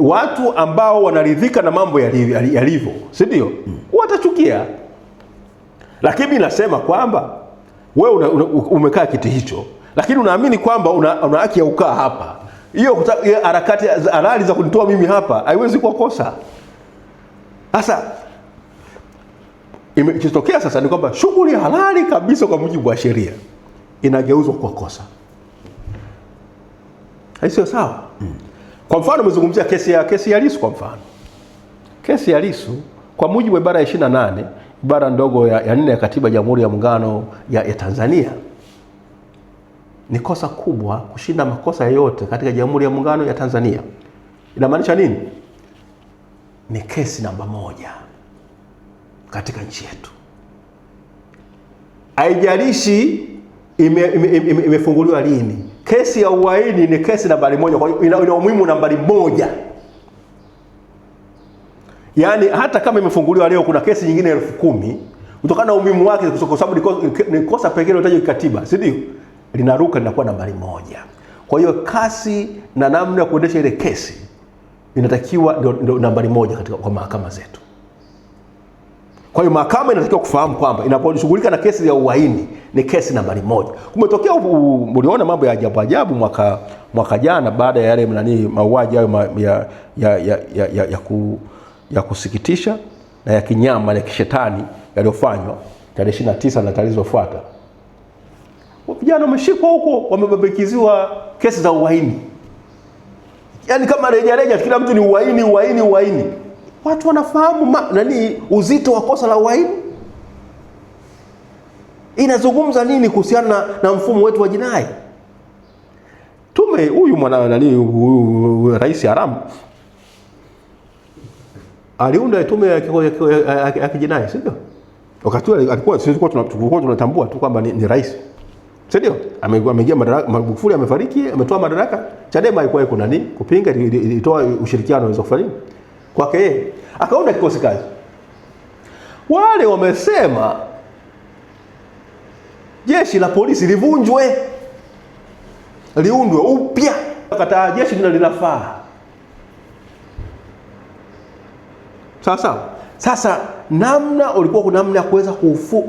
Watu ambao wanaridhika na mambo yalivyo, si ndio? Watachukia. Lakini mimi nasema kwamba wewe umekaa kiti hicho, lakini unaamini kwamba una haki ya kukaa hapa. Hiyo harakati halali za kunitoa mimi hapa haiwezi kuwa kosa. Sasa ikitokea sasa ni kwamba shughuli halali kabisa kwa mujibu wa sheria inageuzwa kwa kosa. Haisio sawa. Kwa mfano umezungumzia kesi ya Lissu kwa mfano. Kesi ya Lissu kwa mujibu wa ibara ya 28, ibara ndogo ya 4 ya Katiba ya Jamhuri ya Muungano ya Tanzania, ni kosa kubwa kushinda makosa yote katika Jamhuri ya Muungano ya Tanzania. Inamaanisha nini? Ni kesi namba 1 katika nchi yetu. Haijalishi imefunguliwa lini. Kesi ya uhaini ni kesi nambari 1, kwa hiyo ina umuhimu nambari 1. Yaani hata kama imefunguliwa leo kuna kesi nyingine 10,000, kutokana na umuhimu wake, kwa sababu ni kosa pekee linalotajwa kikatiba, si ndio? Linaruka, linakuwa nambari 1. Kwa hiyo kasi na namna ya kuendesha ile kesi inatakiwa ndio nambari 1 katika kwa mahakama zetu. Kwa hiyo mahakama inatakiwa kufahamu kwamba inaposhughulika na kesi ya uhaini ni kesi nambari 1. Kumetokea mliona mambo ya ajabu mwaka jana baada ya yale mauaji hayo ya kusikitisha na ya kinyama na ya kishetani yaliyofanywa tarehe 29 na tarehe zilizofuata. Vijana wameshikwa huko, wamebabikiziwa kesi za uhaini. Yaani kama reja kila mtu ni uhaini. Watu wanafahamu uzito wa kosa la uhaini? Inazungumza nini kuhusiana na mfumo wetu wa jinai? Tume huyu Rais Haram aliunda tume ya kijinai, sio? Wakati alikuwa tulikuwa tunatambua tu kwamba ni rais. Sio? Ameingia madaraka, Magufuli amefariki, ametoa madaraka. Chadema haikuwa iko kupinga, ilitoa ushirikiano waweza kufanya kwake yeye. Akaunda kikosi kazi. Wale wamesema jeshi la polisi livunjwe, liundwe upya. Akataa jeshi linafaa. Sasa namna ulikuwa kuna namna ya kuweza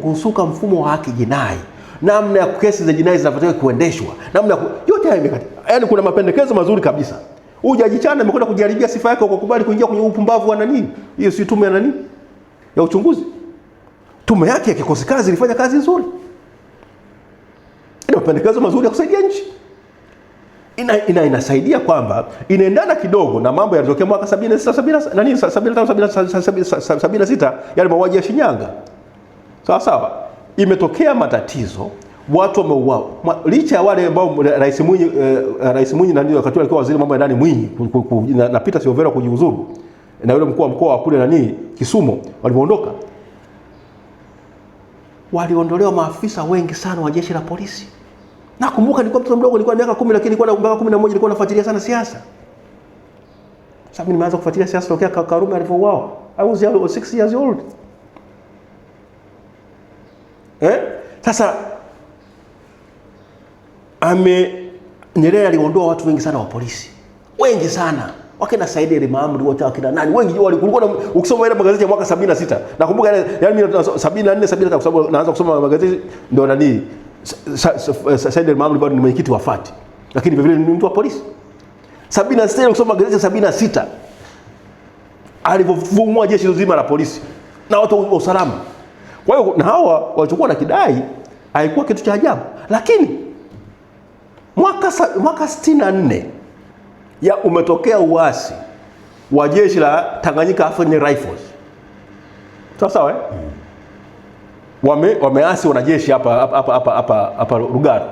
kusuka mfumo wa haki jinai, namna ya kesi za jinai zinavyotakiwa kuendeshwa, namna yote haya imekati. Yaani kuna mapendekezo mazuri kabisa. Jaji Chande amekwenda kujaribia sifa yake kwa kukubali kuingia kwenye upumbavu wa hiyo si tume ya uchunguzi. Tume yake ya kikosi kazi ilifanya kazi nzuri. Ina mapendekezo mazuri ya kusaidia nchi. Inasaidia kwamba inaendana kidogo na mambo yalitokea mwaka 76 yale mauaji ya Shinyanga. Sawa. Imetokea matatizo, watu wameuawa. Licha ya wale ambao Rais Mwinyi na ndio wakati alikuwa waziri mambo ya ndani Mwinyi na Peter Silvera kujiuzuru, na yule mkuu wa mkoa kule Kisumu walipoondoka, waliondolewa maafisa wengi sana wa jeshi la polisi. Nakumbuka nilikuwa mtoto mdogo, nilikuwa miaka 10, lakini nilikuwa mpaka 11 nilikuwa nafuatilia sana siasa. Sasa mimi nimeanza kufuatilia siasa tokea Karume alipouawa. I was 6 years old. Sasa Nyerere aliondoa watu wengi sana wa polisi. Wengi sana. Wakina Said al-Maamri wote wakina nani? Wengi walikuwa ukisoma ile magazeti ya mwaka 76. Nakumbuka yani 74 75 kwa sababu naanza kusoma magazeti ndio Said al-Maamri bado ni mwenyekiti wa FAT. Lakini vile ni mtu wa polisi. 76 kusoma magazeti ya 76. Alivyofunua jeshi zima la polisi na watu wa usalama. Kwa hiyo na hawa walichokuwa na kidai haikuwa kitu cha ajabu. Lakini mwaka 64 umetokea uasi wa jeshi la Tanganyika African Rifles. Sawa. Wameasi wanajeshi hapa Rugaro.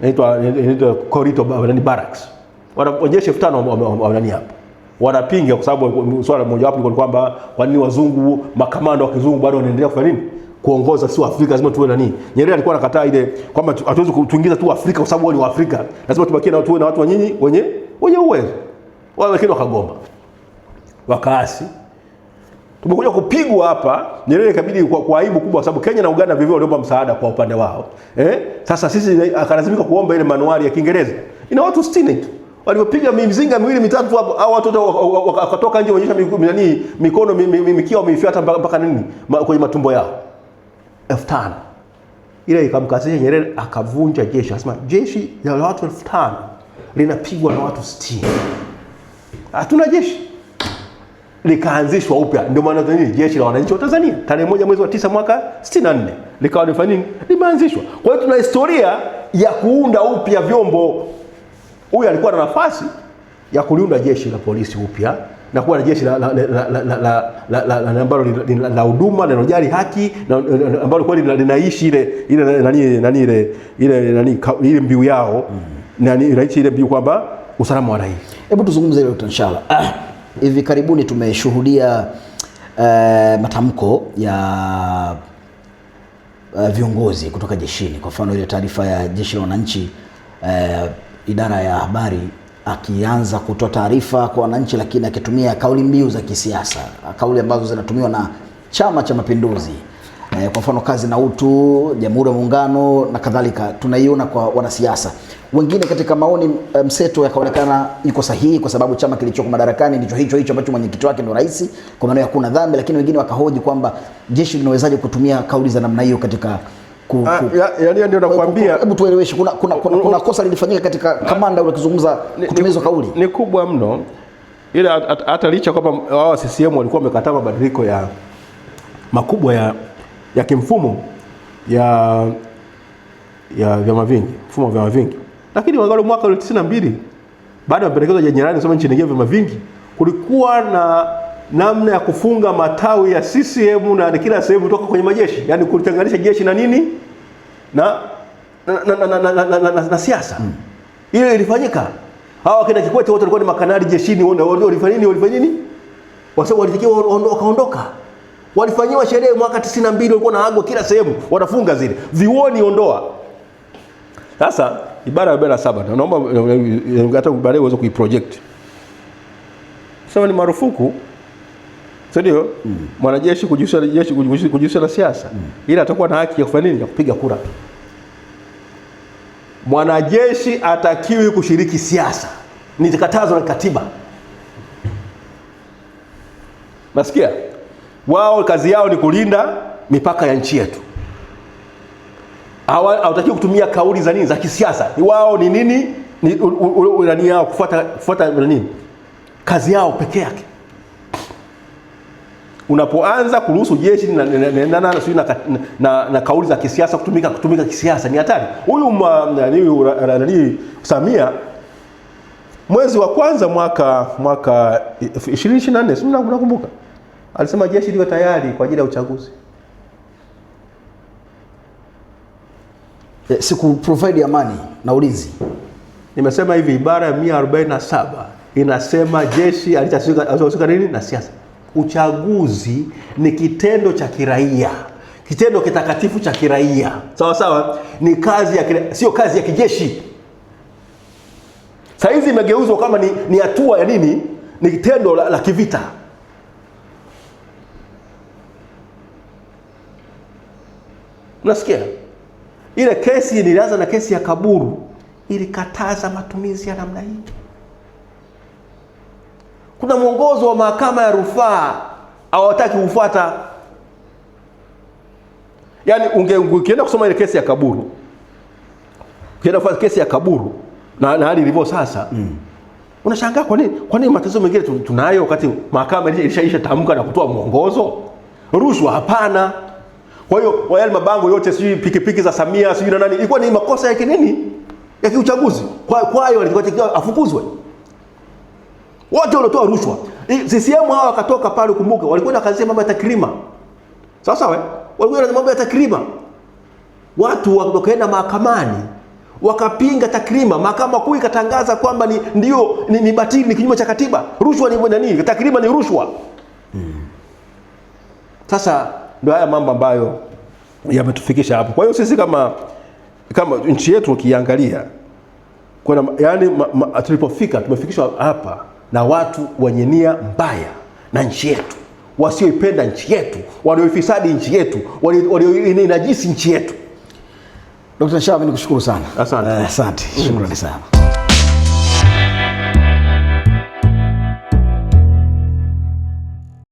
Inaitwa Korito Barracks. Wanajeshi 5,000 hapa. Wanapinga kwa sababu swala moja wapo ni kwamba kwa nini wazungu, makamanda wa kizungu bado wanaendelea kufanya nini? Kuongoza sio Afrika, lazima tuwe Nyerere alikuwa anakataa ile kwamba hatuwezi kuingiza tu Afrika kwa sababu wao ni Waafrika. Lazima tubakie na tuwe na watu nyinyi wenye uwezo. Wao lakini wakagoma. Wakaasi. Tumekuja kupigwa hapa, Nyerere ikabidi kwa aibu kubwa sababu Kenya na Uganda vivyo waliomba msaada kwa upande wao. Sasa sisi akalazimika kuomba ile manuali ya Kiingereza. Ina watu 60 tu. Walipopiga mizinga miwili mitatu hapo, hao watu wakatoka nje waonyesha mikono mikia wameifuata mpaka kwenye matumbo yao. 5,000. Ile ikamkazia Nyerere, akavunja jeshi. Anasema jeshi la watu 5,000 linapigwa na watu 60. Hatuna jeshi. Likaanzishwa upya. Ndio maana jeshi la wananchi wa Tanzania tarehe 1 mwezi wa 9 mwaka 64 likawa linafanya nini? Limeanzishwa. Kwa hiyo tuna historia ya kuunda upya vyombo. Huyu alikuwa na nafasi ya kuliunda jeshi la polisi upya na kuwa na jeshi ambalo la huduma linalojali haki ambalo kweli linaishi ile mbiu yao inaishi ile mbiu kwamba usalama wa raia. Hebu tuzungumze leo inshallah. Hivi karibuni tumeshuhudia matamko ya viongozi kutoka jeshini. Kwa mfano ile taarifa ya jeshi la wananchi, idara ya habari akianza kutoa taarifa kwa wananchi, lakini akitumia kauli mbiu za kisiasa, kauli ambazo zinatumiwa na Chama cha Mapinduzi. Kwa mfano kazi na utu, Jamhuri ya Muungano na kadhalika, tunaiona kwa wanasiasa wengine. Katika maoni mseto yakaonekana yuko sahihi kwa sababu chama kilichoko madarakani ndicho hicho ambacho mwenyekiti wake ndio rais, kwa maana hakuna dhambi, lakini wengine wakahoji kwamba jeshi linawezaje kutumia kauli za namna hiyo katika yaani ndio nakwambia. Hebu tueleweshe, kuna kosa lilifanyika katika kamanda ule kuzungumza kutumia hizo kauli? Ni kubwa mno. Ile hata licha kwamba wao CCM walikuwa wamekataa mabadiliko makubwa ya kimfumo ya vyama vingi, mfumo wa vyama vingi, lakini wangalau mwaka 92 baada ya mapendekezo ya Jenerali sema nchi nyingine vyama vingi, kulikuwa na namna ya kufunga matawi ya CCM na kila sehemu kutoka kwenye majeshi, yani kutenganisha jeshi na nini na siasa. Ile ilifanyika. Hawa kina Kikwete wote walikuwa ni makanali jeshini, walifanya nini? Wasababu walitakiwa wakaondoka. Walifanyiwa sherehe mwaka 92, walikuwa na agwa kila sehemu, wanafunga zile. Vioni ondoa. Sasa ibara ya 47 naomba hata baadaye uweze kuiproject. Sasa ni marufuku, ndio mwanajeshi kujihusisha na siasa. Ila atakuwa na haki ya kufanya nini? Ya kupiga kura. Mwanajeshi atakiwi kushiriki siasa. Ni katazo la katiba. Nasikia? Wao kazi yao ni kulinda mipaka ya nchi yetu. Hawatakiwi kutumia kauli za nini za kisiasa. Wao ni nini? Ni yao kufuata nini? Kazi yao peke yake. Unapoanza kuruhusu jeshi na kauli za kisiasa kutumika kisiasa, ni hatari. Huyu Samia mwezi wa kwanza mwaka 2024, si mnakumbuka? Alisema jeshi liwe tayari kwa ajili ya uchaguzi. Siku provide amani na ulinzi. Nimesema hivi, ibara ya 147 inasema jeshi alitasika nini na siasa. Uchaguzi ni kitendo cha kiraia, kitendo kitakatifu cha kiraia, sawa sawa, ni kazi ya sio kazi ya kijeshi. Sasa hizi imegeuzwa kama ni hatua ya nini, ni kitendo la kivita. Unasikia? Ile kesi ilianza na kesi ya Kaburu, ilikataza matumizi ya namna hii. Kuna mwongozo wa mahakama ya rufaa hawataki kufuata. Yaani ukienda kusoma ile kesi ya Kaburu, ukienda kufuata kesi ya Kaburu na hali ilivyo sasa, unashangaa kwa nini matatizo mengine tunayo wakati mahakama ilishaisha tamka na kutoa mwongozo? Rushwa hapana. Kwa hiyo wale mabango yote, sijui pikipiki za Samia, sijui na nani, ilikuwa ni makosa ya kinini? Ya kiuchaguzi. Kwa hiyo walitakiwa afukuzwe. Wote walitoa rushwa. CCM hao wakatoka pale, kumbuka, walikuwa wakazia mambo ya takrima. Sawa sawa? Walikuwa na mambo ya takrima. Watu wakaenda mahakamani wakapinga takrima. Mahakama Kuu ikatangaza kwamba ni batili, ni kinyume cha katiba. Rushwa ni nini? Takrima ni rushwa. Sasa ndio haya mambo ambayo yametufikisha hapo. Kwa hiyo sisi kama nchi yetu ukiangalia, kuna yani tulipofika, tumefikishwa hapa na watu wenye nia mbaya na nchi yetu, wasioipenda nchi yetu, walioifisadi nchi yetu, walioinajisi nchi yetu. Dr. Shaban, nikushukuru sana. Asante. Asante. Shukrani sana.